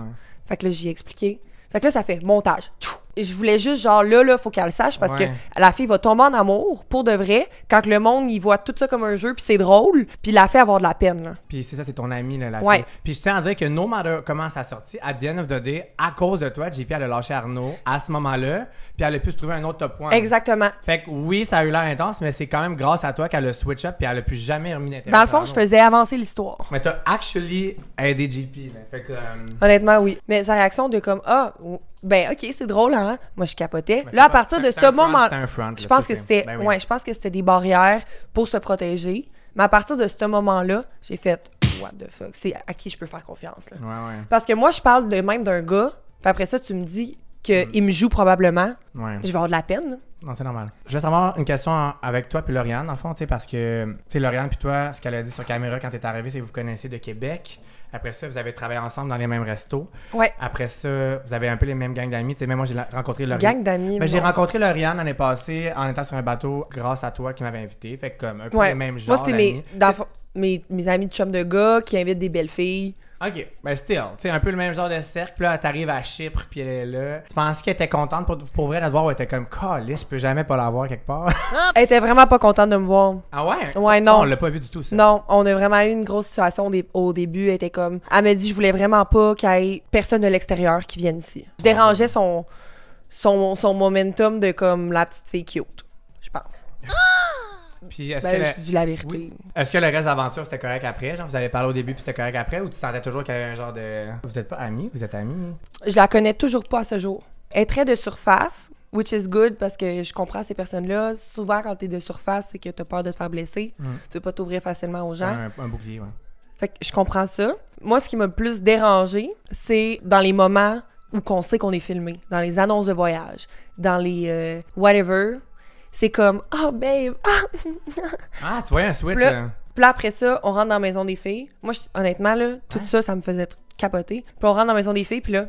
Fait que là, j'y ai expliqué. Fait que là, ça fait montage. Et je voulais juste, genre, là, faut qu'elle le sache parce que la fille va tomber en amour, pour de vrai, quand le monde, il voit tout ça comme un jeu, puis c'est drôle, puis la fait avoir de la peine, là. Puis c'est ça, c'est ton ami, là, la fille. Puis je tiens à dire que no matter comment ça a sorti, at the end of the day, à cause de toi, JP, elle a lâché Arnaud à ce moment-là, puis elle a pu se trouver un autre top point. Exactement. Fait que oui, ça a eu l'air intense, mais c'est quand même grâce à toi qu'elle a switch up, puis elle a plus jamais remis d'intérêt. Dans le fond, je faisais avancer l'histoire. Mais t'as actually aidé JP, là. Fait que... Honnêtement, oui. Mais sa réaction de comme, ben ok, c'est drôle, hein? Moi, je capotais. Là, à partir de ce moment, je pense que c'était, je pense que c'était des barrières pour se protéger. Mais à partir de ce moment-là, j'ai fait, what the fuck, c'est à qui je peux faire confiance, là. Parce que moi, je parle de même d'un gars, puis après ça, tu me dis qu'il me joue probablement. Je vais avoir de la peine, là. Non, c'est normal. Je vais savoir une question avec toi puis Lauriane, dans le fond, tu sais, parce que, tu sais, Lauriane puis toi, ce qu'elle a dit sur caméra quand t'es arrivée, c'est que vous connaissez de Québec. Après ça, vous avez travaillé ensemble dans les mêmes restos. Ouais. Après ça, vous avez un peu les mêmes gangs d'amis. Tu sais, même moi, j'ai rencontré Lauriane. Gang d'amis. Mais j'ai rencontré Lauriane l'année passée en étant sur un bateau grâce à toi qui m'avait invité. Fait que comme un peu les mêmes genres. Moi, c'était mes amis de chum de gars qui invitent des belles filles. OK, ben still, tu sais, un peu le même genre de cercle. Puis là, t'arrives à Chypre, puis elle est là. Tu penses qu'elle était contente pour vrai de te voir ou elle était comme, calisse, je peux jamais pas la voir quelque part? Elle était vraiment pas contente de me voir. Ah ouais? Ouais, ça, non. On l'a pas vu du tout, ça. Non, on a vraiment eu une grosse situation au début. Elle était comme, elle me dit, je voulais vraiment pas qu'il y ait personne de l'extérieur qui vienne ici. Je dérangeais son momentum de comme la petite fille cute, je pense. Puis est-ce Ben, que je dis la vérité. Oui. Est-ce que le reste de l'aventure c'était correct après? Genre vous avez parlé au début puis c'était correct après ou tu sentais toujours qu'il y avait un genre de... Vous êtes pas amis? Vous êtes amis? Je la connais toujours pas à ce jour. Elle est très de surface, which is good parce que je comprends ces personnes-là. Souvent quand t'es de surface, c'est que t'as peur de te faire blesser. Tu veux pas t'ouvrir facilement aux gens. Un bouclier, ouais. Fait que je comprends ça. Moi, ce qui m'a le plus dérangé, c'est dans les moments où qu'on sait qu'on est filmé. Dans les annonces de voyage. Dans les whatever. C'est comme « Oh, babe! Ah, tu vois un switch. Puis là, après ça, on rentre dans la maison des filles. Moi, honnêtement, là, tout ça, ça me faisait capoter. Puis on rentre dans la maison des filles, puis là,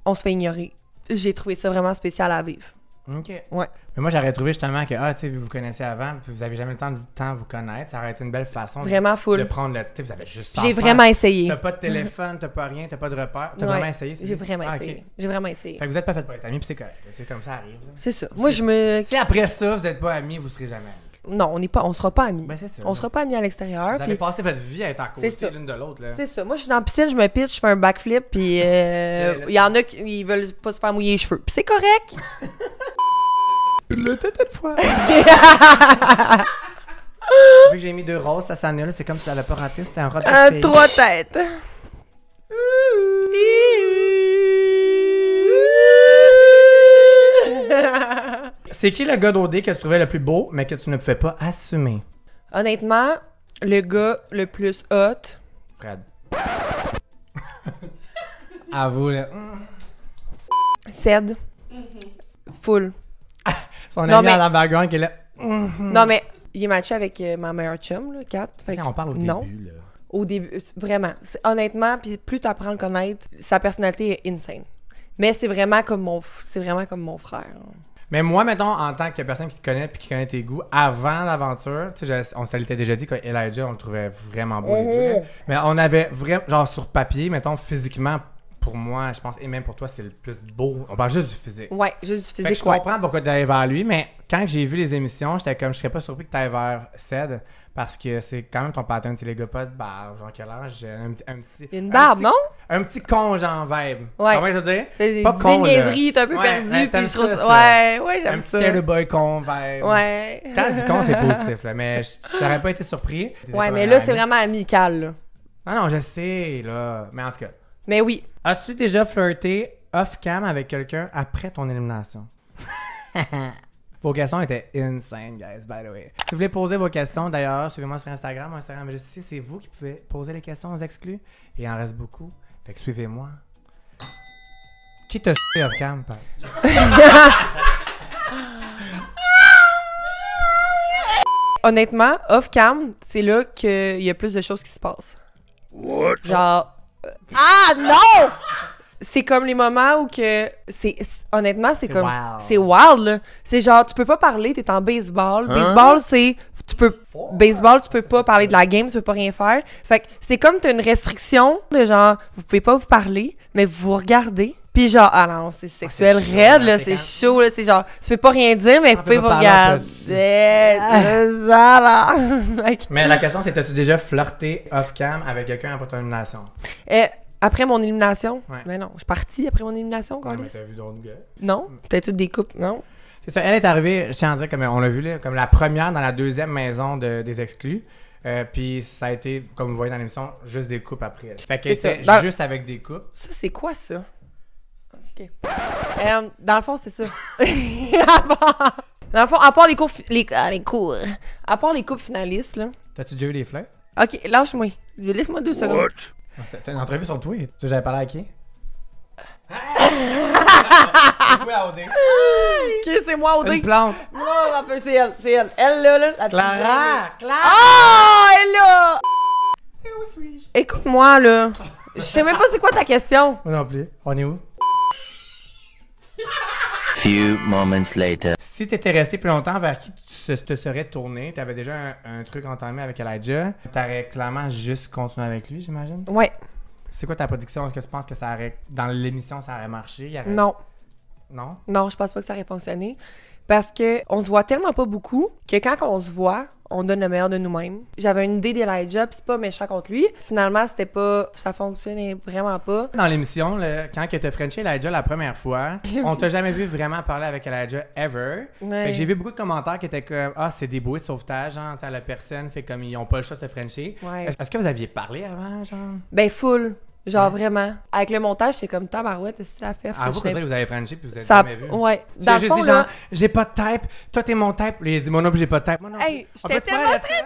on se fait ignorer. J'ai trouvé ça vraiment spécial à vivre. OK. Ouais. Mais moi, j'aurais trouvé justement que, tu sais, vous connaissez avant, puis vous avez jamais le temps de vous connaître. Ça aurait été une belle façon vraiment full. De prendre le... Tu sais, vous avez juste ça. J'ai vraiment essayé. T'as pas de téléphone, t'as pas rien, t'as pas de repère. T'as vraiment essayé? J'ai vraiment essayé. Okay. J'ai vraiment essayé. Fait que vous êtes pas fait pour être amis, puis c'est correct. C'est comme ça arrive. Là. C'est ça. Moi, je me... Si après ça, vous êtes pas amis, vous serez jamais amis. Non, on sera pas amis. Ben, c'est ça. On sera pas amis à l'extérieur. Vous avez passé votre vie à être à côté l'une de l'autre. C'est ça. Moi, je suis dans la piscine, je me pitch, je fais un backflip, puis il y en a qui veulent pas se faire mouiller les cheveux. Puis c'est correct. Le tête de fois. Vu que j'ai mis 2 roses, ça s'annule. C'est comme si j'avais pas raté. C'était un rat de fille. 3 têtes. C'est qui le gars d'OD que tu trouvais le plus beau, mais que tu ne pouvais pas assumer? Honnêtement, le gars le plus hot... Fred. Avoue, là. Ced. Full. Son ami dans le background qui est là. Non, mais il est matché avec ma meilleure chum, là, Kat. On parle au début, là. Au début, vraiment. Honnêtement, puis plus tu apprends à le connaître, sa personnalité est insane. Mais c'est vraiment comme mon frère. Mais moi, mettons, en tant que personne qui te connaît puis qui connaît tes goûts, avant l'aventure, tu sais, on se l'était déjà dit qu'Elijah, on le trouvait vraiment beau les deux. Là. Mais on avait vraiment, genre sur papier, mettons, physiquement, pour moi, je pense, et même pour toi, c'est le plus beau. On parle juste du physique. Ouais, juste du physique. Fait que je comprends pourquoi tu allais vers lui, mais quand j'ai vu les émissions, j'étais comme, je serais pas surpris que tu ailles vers Ced, parce que c'est quand même ton pattern, tu les gars pas de barbe, genre quel âge, un petit... Une barbe, non? Un petit con, genre vibe. Ouais. Comment te dire? C'est pas con, des niaiseries, t'es un peu perdu, puis je trouve ça... Ouais, j'aime ça. Un petit boy con vibe. Ouais. Quand je dis con, c'est positif, là, mais j'aurais pas été surpris. Ouais, mais là, c'est vraiment amical, là. Non, je sais, là, mais en tout cas. Mais oui. As-tu déjà flirté off-cam avec quelqu'un après ton élimination? Vos questions étaient insane, guys, by the way. Si vous voulez poser vos questions, d'ailleurs, suivez-moi sur Instagram. Instagram est juste ici. C'est vous qui pouvez poser les questions aux exclus. Et il en reste beaucoup. Fait que suivez-moi. Qui t'a suivi off-cam, Pat? Honnêtement, off-cam, c'est là qu'il y a plus de choses qui se passent. What? Genre... Ah, non! C'est comme les moments où que... Honnêtement, c'est comme... wild. C'est wild, là. C'est genre, tu peux pas parler, t'es en baseball. Baseball, c'est... Baseball, tu peux pas parler de la game, tu peux pas rien faire. Fait que c'est comme t'as une restriction de genre, vous pouvez pas vous parler, mais vous vous regardez. Puis genre, ah non, c'est sexuel c'est chaud, raide, hein, là, c'est c'est chaud, là, c'est genre, tu peux pas rien dire, mais vous pouvez peut vous pas parler à regarder. C'est ça, là. Fait que, Mais la question, c'est t'as-tu déjà flirté off-cam avec quelqu'un après ton élimination? après mon élimination, Ouais. mais non, je suis partie après mon élimination, Ouais, mais Carlis. t'as vu d'autres gars. Non, peut-être toutes des coupes, non. C'est ça, elle est arrivée, je tiens à dire, comme on l'a vu là, comme la première dans la deuxième maison des exclus. Puis ça a été, comme vous voyez dans l'émission, juste des coupes après elle. Fait qu'elle C'est était ça. juste avec des coupes. Ça, c'est quoi, ça? OK. Dans le fond, c'est ça. Dans le fond, à part les cours... À part les coupes finalistes, là. T'as-tu déjà eu des flirts? OK, lâche-moi. Laisse-moi 2 secondes. What? C'était une entrevue sur toi. Tu sais, j'avais parlé à qui? C'est toi, OD. OK, c'est moi, Audrey. Une plante. Non, un peu, c'est elle, c'est elle. Elle, là, la petite- Clara! Ah, elle, là! Écoute-moi, là. Je sais même pas c'est quoi ta question. Moi non plus. On est où? Few moments later. Si t'étais resté plus longtemps, vers qui te serais tourné? T'avais déjà un truc entamé avec Elijah. T'aurais clairement juste continué avec lui, j'imagine? Ouais, C'est quoi ta prédiction? Est-ce que tu penses que ça aurait... Dans l'émission, ça aurait marché? Il y aurait- non. Non? Non, je pense pas que ça aurait fonctionné. Parce que on se voit tellement pas beaucoup que quand on se voit, on donne le meilleur de nous-mêmes. J'avais une idée d'Elijah, pis c'est pas méchant contre lui. Finalement, c'était pas... Ça fonctionnait vraiment pas. Dans l'émission, là, quand que t'as Frenché Elijah la première fois, on t'a jamais vu vraiment parler avec Elijah ever. Ouais. Fait que j'ai vu beaucoup de commentaires qui étaient comme « Ah, c'est des bouées de sauvetage, genre, t'sais, la personne fait comme ils ont pas le choix de se Frencher. Ouais. Est-ce que vous aviez parlé avant, genre? Ben, full. Genre, vraiment. Avec le montage, c'est comme tabarouette, est-ce que tu l'as fait? Ah, vous, comme ça, vous avez Frenché puis vous avez Ça... jamais vu. Ouais. Parce Dans que le j'ai fond, dit là... genre, j'ai pas de type, toi t'es mon type. Il a dit, moi non plus, j'ai pas de type. Moi non plus. Hey, On j'étais peut te faire tellement la- stressée!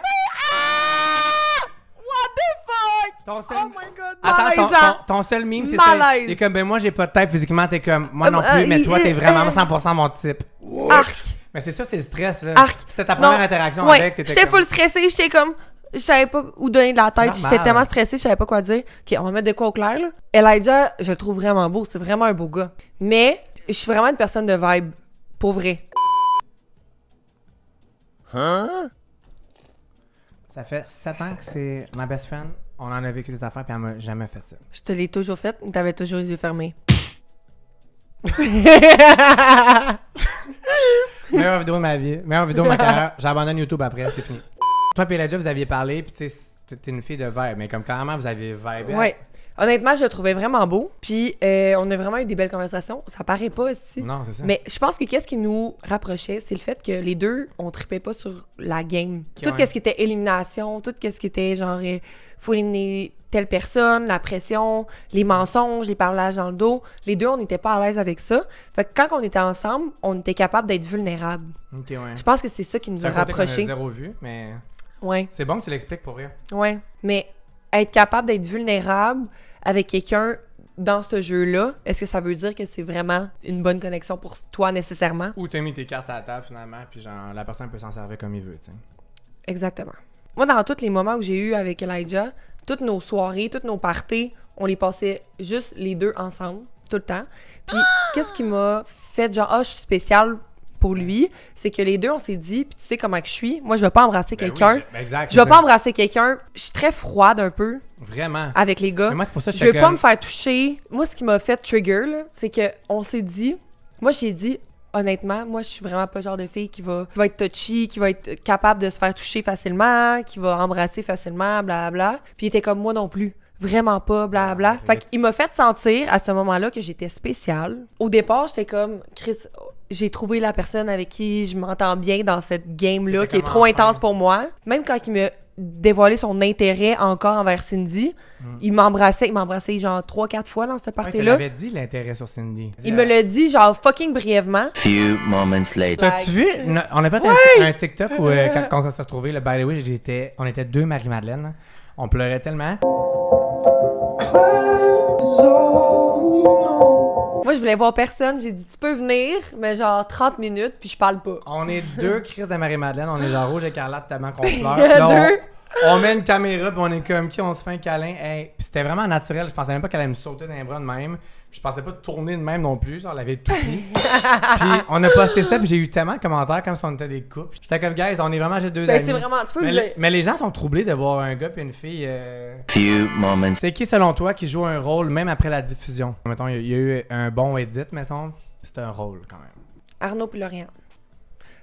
Ah! What the fuck? Ton seul... Oh my god, Attends, malaisant! ton seul meme, c'est ça. Malaise. Il est comme, ben moi, j'ai pas de type physiquement, t'es comme, moi non plus, mais toi, t'es vraiment 100% mon type. Arc! Mais c'est ça, c'est le stress, là. Arc. C'était ta première Non. interaction Ouais, avec, t'étais j'étais comme... full stressée, j'étais comme... Je savais pas où donner de la tête, Normal. j'étais tellement stressée, je savais pas quoi dire. OK, on va mettre de quoi au clair, là. Elijah, je le trouve vraiment beau, c'est vraiment un beau gars. Mais, je suis vraiment une personne de vibe, pour vrai. Ça fait 7 ans que c'est ma best friend. On en a vécu des affaires, puis elle m'a jamais fait ça. Je te l'ai toujours fait, mais t'avais toujours les yeux fermés. Meilleure vidéo de ma vie, meilleure vidéo de ma carrière. J'abandonne YouTube après, c'est fini. Toi et Elijah, vous aviez parlé, puis tu sais, t'es une fille de vibe, mais comme clairement, vous aviez vibé. Ouais. Honnêtement, je le trouvais vraiment beau. Puis, on a vraiment eu des belles conversations. Ça paraît pas aussi. Non, c'est ça. Mais je pense que qu'est-ce qui nous rapprochait, c'est le fait que les deux, on tripait pas sur la game. Tout ouais. ce qui était élimination, tout ce qui était genre, faut éliminer telle personne, la pression, les mensonges, les parlages dans le dos. Les deux, on n'était pas à l'aise avec ça. Fait que quand on était ensemble, on était capable d'être vulnérables. Ok, ouais. Je pense que c'est ça qui nous C'est a un côté qu'on a rapprochés. zéro vu, mais Ouais, c'est bon que tu l'expliques pour vrai. ouais. Mais être capable d'être vulnérable avec quelqu'un dans ce jeu-là, est-ce que ça veut dire que c'est vraiment une bonne connexion pour toi nécessairement? Ou t'as mis tes cartes à la table finalement, puis genre la personne peut s'en servir comme il veut, tu sais. Exactement. Moi, dans tous les moments où j'ai eu avec Elijah, toutes nos soirées, toutes nos parties, on les passait juste les deux ensemble, tout le temps. Puis, qu'est-ce qui m'a fait genre, je suis spéciale pour lui, c'est que les deux, on s'est dit, puis tu sais comment que je suis, moi, je vais pas embrasser Ben quelqu'un. oui, exact. Je vais pas embrasser quelqu'un. Je suis très froide un peu Vraiment. avec les gars. Mais moi, c'est pour ça que Je veux pas me faire toucher. Moi, ce qui m'a fait trigger, là, c'est que on s'est dit... Moi, j'ai dit, honnêtement, moi, je suis vraiment pas le genre de fille qui va être touchy, qui va être capable de se faire toucher facilement, qui va embrasser facilement, blablabla. Puis il était comme moi non plus. Vraiment pas, blablabla. Ah, Fait qu'il m'a fait sentir, à ce moment-là, que j'étais spéciale. Au départ, j'étais comme, Chris, j'ai trouvé la personne avec qui je m'entends bien dans cette game-là, C'était qui est comme trop enfin. intense pour moi. Même quand il me dévoiler son intérêt encore envers Cindy. Il m'embrassait genre 3-4 fois dans ce Ouais, tu party-là. l'avais dit l'intérêt sur Cindy. Il me l'a dit genre fucking brièvement. Few moments later. T'as-tu vu? On a fait un TikTok où quand on s'est retrouvés, le by the way, on était deux Marie-Madeleine. On pleurait tellement. Moi, je voulais voir personne. J'ai dit, tu peux venir, mais genre 30 minutes, puis je parle pas. On est deux crises de Marie-Madeleine. On est genre rouge écarlate tellement qu'on pleure. Il y en a Là, deux. on met une caméra puis on est comme qui, on se fait un câlin. Hey. Puis c'était vraiment naturel. Je pensais même pas qu'elle allait me sauter dans les bras de même. Puis je pensais pas tourner de même non plus. Genre, elle avait tout pris. Puis on a posté ça puis j'ai eu tellement de commentaires comme si on était des couples. J'étais comme, guys, on est vraiment juste deux Ben, amis. c'est vraiment, tu peux mais, le dire. mais les gens sont troublés de voir un gars puis une fille. Few moments. C'est qui, selon toi, qui joue un rôle même après la diffusion? Mettons, il y a eu un bon edit, mettons. C'est un rôle quand même. Arnaud puis Lauriane.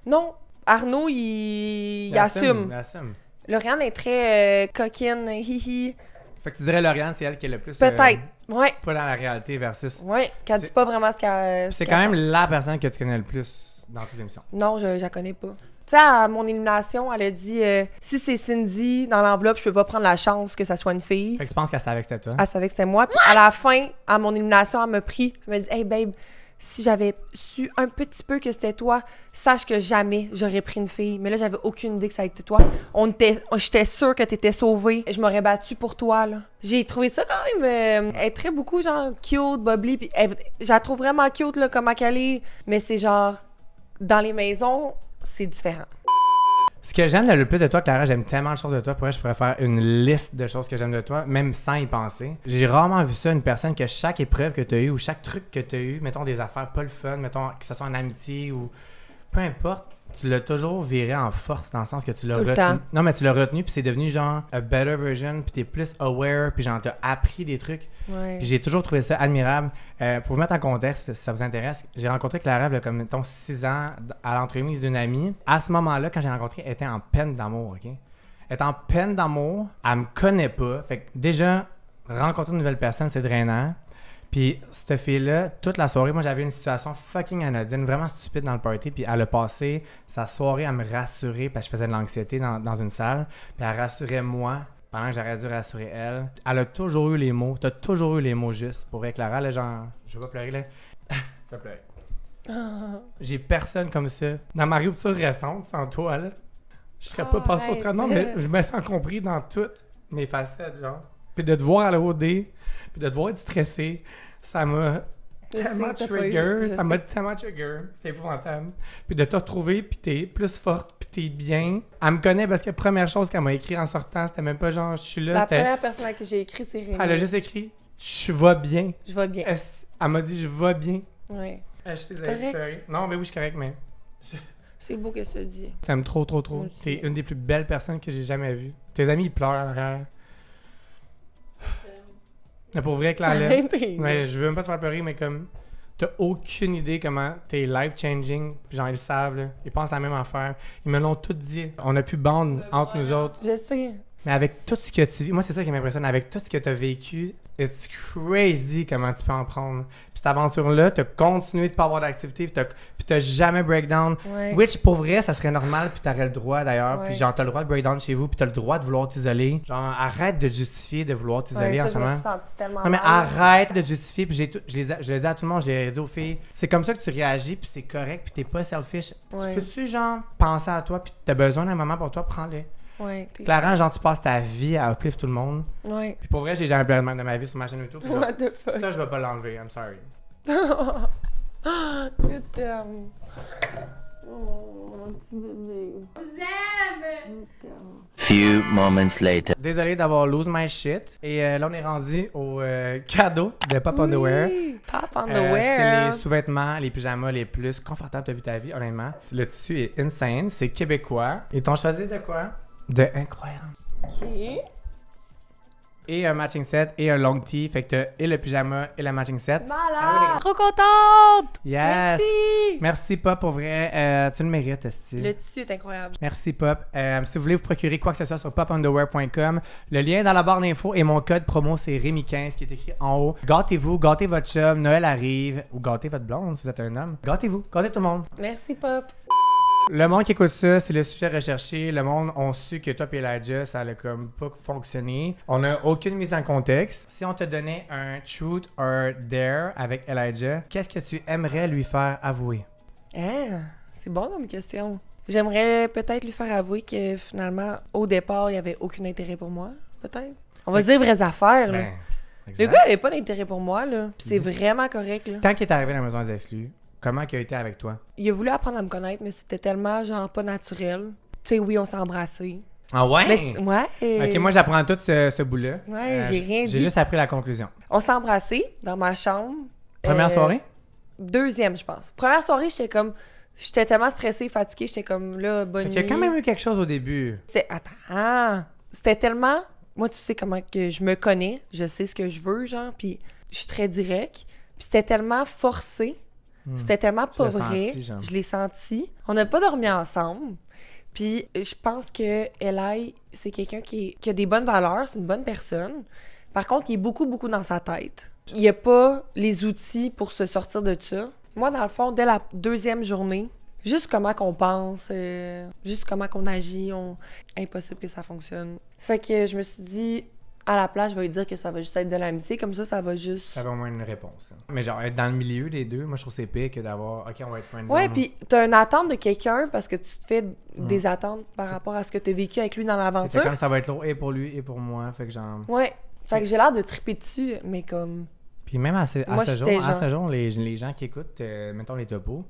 Non, Arnaud, il assume. Il assume. Lauriane est très coquine, hihi. Fait que tu dirais Lauriane, c'est elle qui est le plus. Peut-être. Ouais. Pas dans la réalité versus. Ouais, qu'elle dit C'est- pas vraiment ce qu'elle. C'est quand même la personne que tu connais le plus dans toute l'émission. Non, je la connais pas. Tu sais, à mon élimination, elle a dit si c'est Cindy dans l'enveloppe, je peux pas prendre la chance que ça soit une fille. Fait que tu penses qu'elle savait que c'était toi? Elle savait que c'était moi. Puis à la fin, à mon élimination, elle m'a pris. Elle m'a dit hey babe, si j'avais su un petit peu que c'était toi, sache que jamais j'aurais pris une fille. Mais là, j'avais aucune idée que ça était toi. J'étais sûre que t'étais sauvée. Je m'aurais battue pour toi, là. J'ai trouvé ça quand même. Elle est très beaucoup, genre, cute, bubbly. Puis je la trouve vraiment cute, là, comme elle est. Mais c'est genre, dans les maisons, c'est différent. Ce que j'aime le plus de toi, Clara, j'aime tellement de choses de toi. Pour vrai, je pourrais faire une liste de choses que j'aime de toi, même sans y penser. J'ai rarement vu ça, une personne que chaque épreuve que tu as eue ou chaque truc que tu as eu, mettons des affaires pas le fun, mettons que ce soit en amitié ou peu importe, tu l'as toujours viré en force dans le sens que tu l'as Tout le retenu. temps. Non, mais tu l'as retenu, puis c'est devenu genre a better version, puis t'es plus aware, puis genre t'as appris des trucs. Ouais. Puis j'ai toujours trouvé ça admirable. Pour vous mettre en contexte, si ça vous intéresse, j'ai rencontré Clara il y a comme, mettons, 6 ans à l'entremise d'une amie. À ce moment-là, quand j'ai rencontré, elle était en peine d'amour, OK? Elle était en peine d'amour, elle me connaît pas. Fait que déjà, rencontrer une nouvelle personne, c'est drainant. Puis cette fille-là, toute la soirée, moi j'avais une situation fucking anodine, vraiment stupide dans le party. Puis elle a passé sa soirée à me rassurer parce que je faisais de l'anxiété dans une salle. Puis elle rassurait moi pendant que j'aurais dû rassurer elle. Elle a toujours eu les mots, t'as toujours eu les mots justes pour vrai, Clara. Là, genre, je vais pas pleurer là. Je vais pleurer. J'ai personne comme ça. Dans ma rupture récente, sans toi, là, je serais pas passé arrête. autrement, mais je me sens compris dans toutes mes facettes, genre. Puis de te voir à l'OD, puis de te voir être stressé, ça m'a tellement Je sais, t'as pas eu, trigger, je ça m'a sais. tellement trigger, c'est épouvantable. Puis de te retrouver, puis t'es plus forte, puis t'es bien. Elle me connaît parce que la première chose qu'elle m'a écrit en sortant, c'était même pas genre, je suis là, La c'était... première personne à qui j'ai écrit, c'est Rémi. Elle a juste écrit, je vais bien. Je vais bien. Elle m'a dit, je vais bien. Ouais. Je suis correct? désolé. Non, mais oui, je suis correct, mais... C'est beau que je te dis. T'aimes trop, trop, trop. Moi aussi. T'es une des plus belles personnes que j'ai jamais vues. Tes amis, ils pleurent en arrière. Mais pour vrai, Claire, là, ouais, je veux même pas te faire pleurer, mais comme... T'as aucune idée comment t'es life-changing. Puis genre, ils le savent, là. Ils pensent à la même affaire. Ils me l'ont tout dit. On a pu bande entre nous autres. Je sais. Mais avec tout ce que tu vis... Moi, c'est ça qui m'impressionne. Avec tout ce que t'as vécu, it's crazy comment tu peux en prendre. Puis cette aventure-là, t'as continué de pas avoir d'activité, puis t'as jamais breakdown. Ouais. Which, pour vrai, ça serait normal, puis t'aurais le droit d'ailleurs. Ouais. Puis genre, t'as le droit de breakdown chez vous, puis t'as le droit de vouloir t'isoler. Genre, arrête de justifier de vouloir t'isoler en ça, ce je me moment. suis sentie tellement Non, mais mal. arrête de justifier, puis je l'ai dit à tout le monde, je l'ai dit aux filles. C'est comme ça que tu réagis, puis c'est correct, puis t'es pas selfish. Ouais. Tu peux-tu, genre, penser à toi, puis t'as besoin d'un moment pour toi, prends-le. Ouais. Clarence, genre, tu passes ta vie à uplift tout le monde. Ouais. Puis pour vrai, j'ai jamais pleuré de même de ma vie sur ma chaîne YouTube. puis What the fuck? ça, je vais pas l'enlever, I'm sorry. Je t'aime. Oh, mon petit bébé. Few moments later. Désolé d'avoir lose my shit. Et là, on est rendu au cadeau de Pop Underwear. Oui, Pop C'est Underwear. les sous-vêtements, les pyjamas les plus confortables que tu as vu ta vie, honnêtement. Le tissu est insane, c'est québécois. Et t'ont choisi de quoi? De incroyable. Ok. Et un matching set et un long tee. Fait que t'as et le pyjama et le matching set. Malade. Trop contente. Yes! Merci. Merci Pop, pour vrai. Tu le mérites, Esti. Le tissu est incroyable. Merci Pop. Si vous voulez vous procurer quoi que ce soit sur popunderwear.com, le lien est dans la barre d'infos et mon code promo c'est Rémi15 qui est écrit en haut. Gâtez-vous, gâtez votre chum, Noël arrive, ou gâtez votre blonde si vous êtes un homme. Gâtez-vous, gâtez tout le monde. Merci, Pop. Le monde qui écoute ça, c'est le sujet recherché. Le monde ont su que toi et Elijah, ça allait comme pas fonctionner. On n'a aucune mise en contexte. Si on te donnait un truth or dare avec Elijah, qu'est-ce que tu aimerais lui faire avouer? Hein? C'est bon comme question. J'aimerais peut-être lui faire avouer que finalement, au départ, il n'y avait aucun intérêt pour moi, peut-être. On va se dire vraies affaires, là. Ben, Le gars n'avait pas d'intérêt pour moi, là. Puis c'est vraiment correct, là. Quand il est arrivé dans la maison des exclus, comment il a été avec toi? Il a voulu apprendre à me connaître, mais c'était tellement, genre, pas naturel. Tu sais, oui, on s'est embrassés. Ah ouais? Mais ouais. Ok, moi j'apprends tout ce bout-là. Ouais, j'ai rien J'ai dit. juste appris la conclusion. On s'est embrassés dans ma chambre. Première soirée? Deuxième, je pense. Première soirée, j'étais tellement stressée, fatiguée, j'étais comme là, bonne Il y a nuit. quand même eu quelque chose au début. Attends. C'était tellement... Moi, tu sais comment que je me connais. Je sais ce que je veux, genre, puis je suis très direct. Puis c'était tellement forcé. C'était tellement pas l'as vrai. senti, genre. Je l'ai senti. On n'a pas dormi ensemble. Puis je pense que Eli, c'est quelqu'un qui a des bonnes valeurs. C'est une bonne personne. Par contre, il est beaucoup, beaucoup dans sa tête. Il a pas les outils pour se sortir de ça. Moi, dans le fond, dès la deuxième journée, juste comment qu'on pense, juste comment qu'on agit, impossible que ça fonctionne. Fait que je me suis dit, à la place, je vais lui dire que ça va juste être de l'amitié, comme ça va juste... Ça va au moins une réponse. Hein. Mais genre, être dans le milieu des deux, moi je trouve que c'est pire que d'avoir, ok, on va être friends. Ouais, puis t'as une attente de quelqu'un parce que tu te fais des attentes par rapport à ce que t'as vécu avec lui dans C'est l'aventure. comme ça va être lourd et pour lui et pour moi. Fait que genre. Ouais. Fait que j'ai l'air de triper dessus, mais comme... Puis même à ce Moi, j'étais ce jour, les gens qui écoutent, mettons les topos,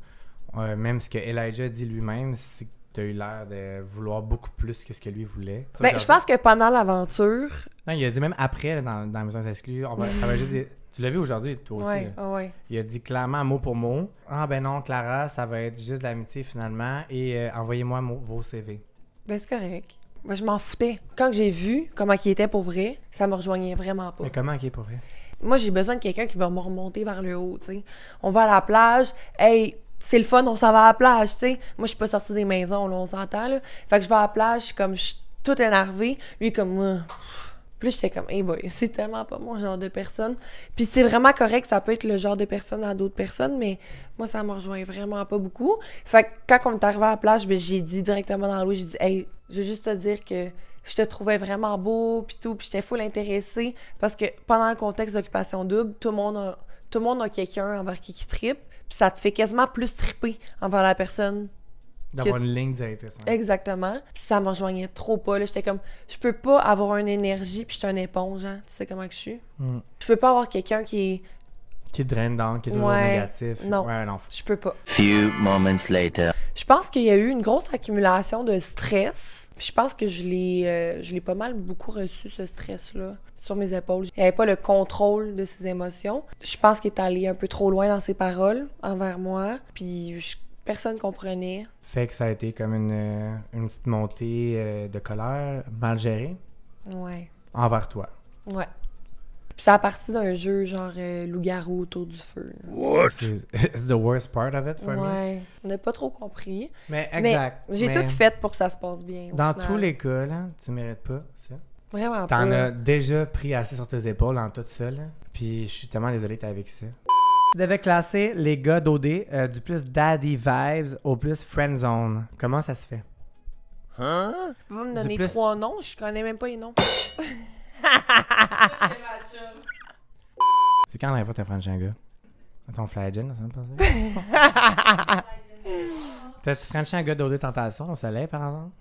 même ce que Elijah dit lui-même, c'est que tu as eu l'air de vouloir beaucoup plus que ce que lui voulait. Ben, je pense que pendant l'aventure... Non, il a dit même après, dans la maison exclue, ça va juste... Tu l'as vu aujourd'hui, toi aussi. Ouais, là. ouais. Il a dit clairement, mot pour mot, « Ah ben non, Clara, ça va être juste de l'amitié finalement, et envoyez-moi vos CV. » Ben, c'est correct. Moi, je m'en foutais. Quand j'ai vu comment il était pour vrai, ça me rejoignait vraiment pas. Mais comment il est pour vrai? Moi, j'ai besoin de quelqu'un qui va me remonter vers le haut, tu sais. On va à la plage, hey, c'est le fun, on s'en va à la plage, tu sais. Moi, je suis pas sortie des maisons, là, on s'entend, là. Fait que je vais à la plage, je suis toute énervée. Lui, comme moi. Puis là, j'étais comme, hey boy, c'est tellement pas mon genre de personne. Puis c'est vraiment correct, ça peut être le genre de personne à d'autres personnes, mais moi, ça me rejoint vraiment pas beaucoup. Fait que quand on est arrivé à la plage, ben, j'ai dit directement dans l'eau, j'ai dit, hey, je veux juste te dire que je te trouvais vraiment beau, puis tout, puis j'étais full intéressée, parce que pendant le contexte d'Occupation Double, tout le monde a quelqu'un envers qui trippe, puis ça te fait quasiment plus tripper envers la personne. D'avoir une ligne directrice. Hein. Exactement. Puis ça me rejoignait trop pas, là. J'étais comme, je peux pas avoir une énergie, puis je suis une éponge, hein. Tu sais comment que je suis? Je peux pas avoir quelqu'un qui Qui draine dans, qui est toujours Ouais. négatif. Non. Ouais, non. Je peux pas. Few moments later. Je pense qu'il y a eu une grosse accumulation de stress. Puis je pense que je l'ai pas mal beaucoup reçu, ce stress-là, sur mes épaules. Il n'y avait pas le contrôle de ses émotions. Je pense qu'il est allé un peu trop loin dans ses paroles envers moi. Puis personne comprenait. Fait que ça a été comme une petite montée de colère mal gérée Ouais. envers toi. Ouais. Puis ça a parti d'un jeu genre loup-garou autour du feu. C'est the worst part of it for me. Ouais. On n'a pas trop compris. Mais exact. Mais j'ai tout fait pour que ça se passe bien. au Dans final. tous les cas, là, tu mérites pas ça. Vraiment T'en pas. as déjà pris assez sur tes épaules en toute seule. Hein. Puis je suis tellement désolé que t'as vécu ça. Tu devais classer les gars d'OD du plus daddy vibes au plus friend zone. Comment ça se fait? Tu peux pas me donner plus- 3 noms? Je connais même pas les noms. C'est quand la dernière fois que t'as franchi un gars? À ton flagell, ça me passait? T'as-tu franchi un gars d'OD Tentation au soleil, par exemple?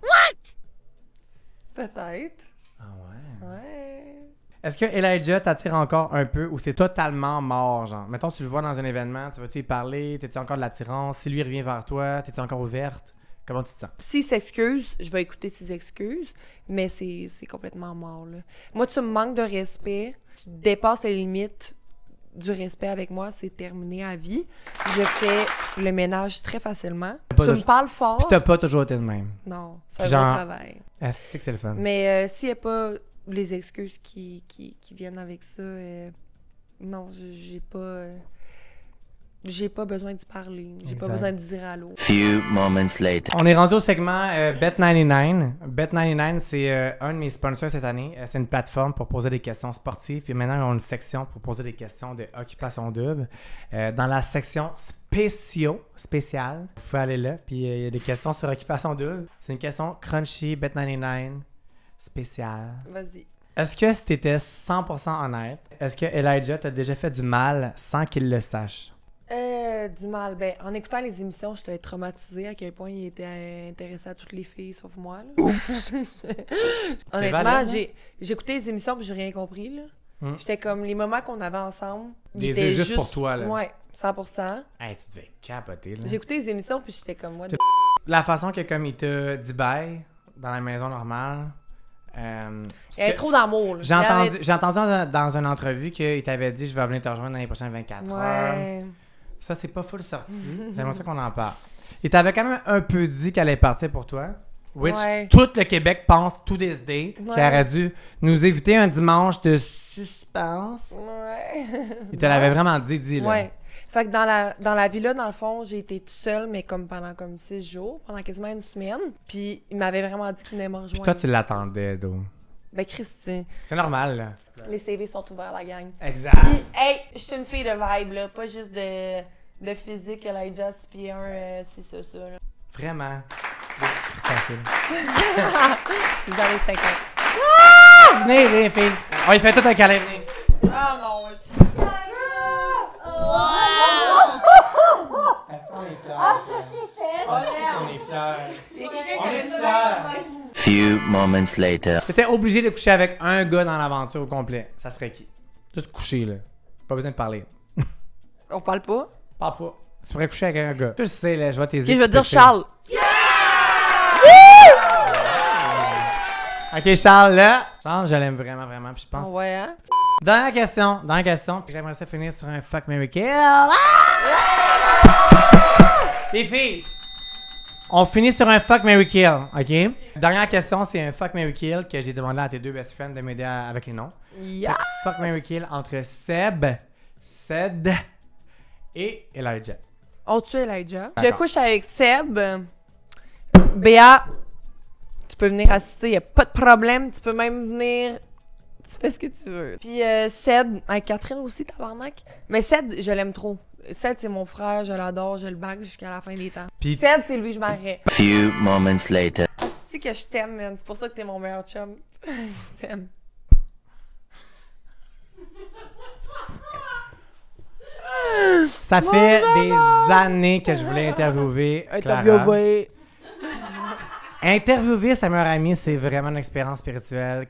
Peut-être. Ah ouais? Ouais. Est-ce que Elijah t'attire encore un peu ou c'est totalement mort, genre? Mettons, tu le vois dans un événement, tu vas-tu y parler? T'es-tu encore de l'attirance? Si lui revient vers toi, t'es-tu encore ouverte? Comment tu te sens? S'il s'excuse, je vais écouter ses excuses, mais c'est complètement mort, là. Moi, tu me manques de respect, tu dépasses les limites du respect avec moi, c'est terminé à vie. Je fais le ménage très facilement. Pas Tu de- me parles fort. Puis t'as pas toujours été de même. Non, c'est un Genre- bon travail. Ah, c'est que c'est le fun. Mais s'il n'y a pas les excuses qui viennent avec ça, non, j'ai pas besoin d'y parler. J'ai pas Exact. besoin de dire allô. Few moments later. On est rendu au segment Bet99. Bet99, c'est un de mes sponsors cette année. C'est une plateforme pour poser des questions sportives. Puis maintenant, ils ont une section pour poser des questions d'occupation double. Dans la section spécial. Vous pouvez aller là. Puis il y a des questions sur Occupation Double. C'est une question crunchy, Bet99, spéciale. Vas-y. Est-ce que si t'étais 100% honnête, est-ce que Elijah t'a déjà fait du mal sans qu'il le sache? Du mal. Ben, en écoutant les émissions, j'étais traumatisée à quel point il était intéressé à toutes les filles sauf moi. Là. Honnêtement, valide, j'ai écouté les émissions et j'ai rien compris. Là. J'étais comme les moments qu'on avait ensemble. Des ils étaient juste pour toi, là. Ouais, 100%. Hey, tu devais capoter, là. J'ai écouté les émissions puis j'étais comme moi. La façon que comme il t'a dit bye dans la maison normale. Il y avait trop d'amour. J'ai entendu dans une entrevue qu'il t'avait dit je vais venir te rejoindre dans les prochaines 24 heures. Ça, c'est pas full sorti. J'aimerais ça qu'on en parle. Il t'avait quand même un peu dit qu'elle allait partir pour toi. Which tout le Québec pense to this day qu'il aurait dû nous éviter un dimanche de suspense. Il te l'avait vraiment dit là. Ouais. Fait que dans la villa, dans le fond, j'ai été toute seule, mais comme pendant 6 jours, pendant quasiment une semaine. Puis il m'avait vraiment dit qu'il venait me rejoindre. Puis toi, tu l'attendais, Do. Ben, Christy. C'est normal, là. Les CV sont ouverts, la gang. Exact. Puis, hey, je suis une fille de vibe, là. Pas juste de physique, Elijah, 6 pieds 1, c'est ça, là. Vraiment. Des petits crustacés. Vous avez 50. Ah! Venez, les filles. On y fait tout un câlin, venez. Ah non, On est fiers. On est fiers. On est fiers. Few moments later. T'étais obligé de coucher avec un gars dans l'aventure au complet. Ça serait qui? Juste coucher, là. Pas besoin de parler. On parle pas? Parle pas. Tu pourrais coucher avec un gars. Tu sais, là, je vois tes yeux. Ok, je vais dire Charles. Ok, Charles, là. Charles, je l'aime vraiment, vraiment. Puis je pense. Ouais, hein? Dernière question. Puis j'aimerais ça finir sur un fuck, marry, kill. Les filles, on finit sur un fuck, marry, kill, ok? Dernière question, c'est un fuck, marry, kill que j'ai demandé à tes deux best friends de m'aider avec les noms. Yes! Fuck, marry, kill entre Seb, Ced et Elijah. On tue Elijah. Je D'accord. couche avec Seb. Béa, tu peux venir assister, y a pas de problème. Tu peux même venir. Tu fais ce que tu veux. Puis Ced, avec Catherine aussi, tabarnak. Mais Ced, je l'aime trop. Ced, c'est mon frère, je l'adore, je le bague jusqu'à la fin des temps. Puis Ced, c'est lui, je marierais. Few moments later. Asti que je t'aime, man. C'est pour ça que t'es mon meilleur chum. Je t'aime. ça fait des années que je voulais interviewer Clara. Interviewer sa meilleure amie, c'est vraiment une expérience spirituelle.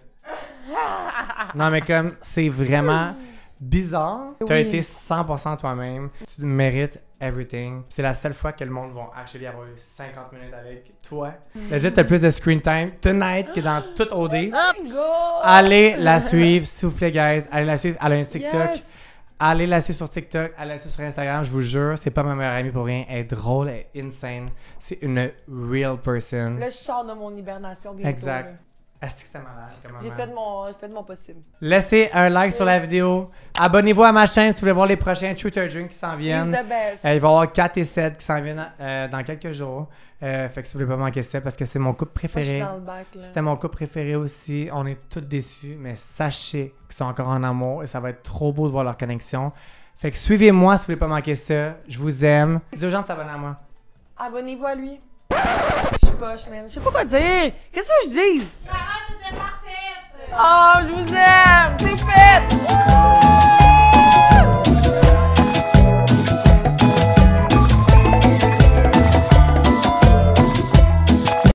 Non, mais comme, c'est vraiment bizarre. Tu as été 100% toi-même. Tu mérites everything. C'est la seule fois que le monde va actually avoir eu 50 minutes avec toi. Déjà, tu as plus de screen time tonight que dans toute OD. Allez la suivre, s'il vous plaît, guys. Allez la suivre. Elle a un TikTok. Yes. Allez la suivre sur TikTok, allez la suivre sur Instagram, je vous jure, c'est pas ma meilleure amie pour rien. Elle est drôle, elle est insane. C'est une real person. Là, je sors de mon hibernation bientôt. Exact. Là. Est-ce que c'était malade? J'ai fait de mon possible. Laissez un like sur la vidéo. Abonnez-vous à ma chaîne si vous voulez voir les prochains Truth or Drink qui s'en viennent. He's the best. Il va y avoir 4 et 7 qui s'en viennent dans quelques jours. Fait que si vous voulez pas manquer ça, parce que c'est mon couple Moi, je suis préféré. dans le bac, là. C'était mon couple préféré aussi. On est tous déçus, mais sachez qu'ils sont encore en amour et ça va être trop beau de voir leur connexion. Fait que suivez-moi si vous voulez pas manquer ça. Je vous aime. Dis aux gens de s'abonner à moi. Abonnez-vous à lui. Je suis poche, man. Je sais pas quoi dire. Qu'est-ce que je dis? Clara, t'étais parfaite! Oh, je vous aime!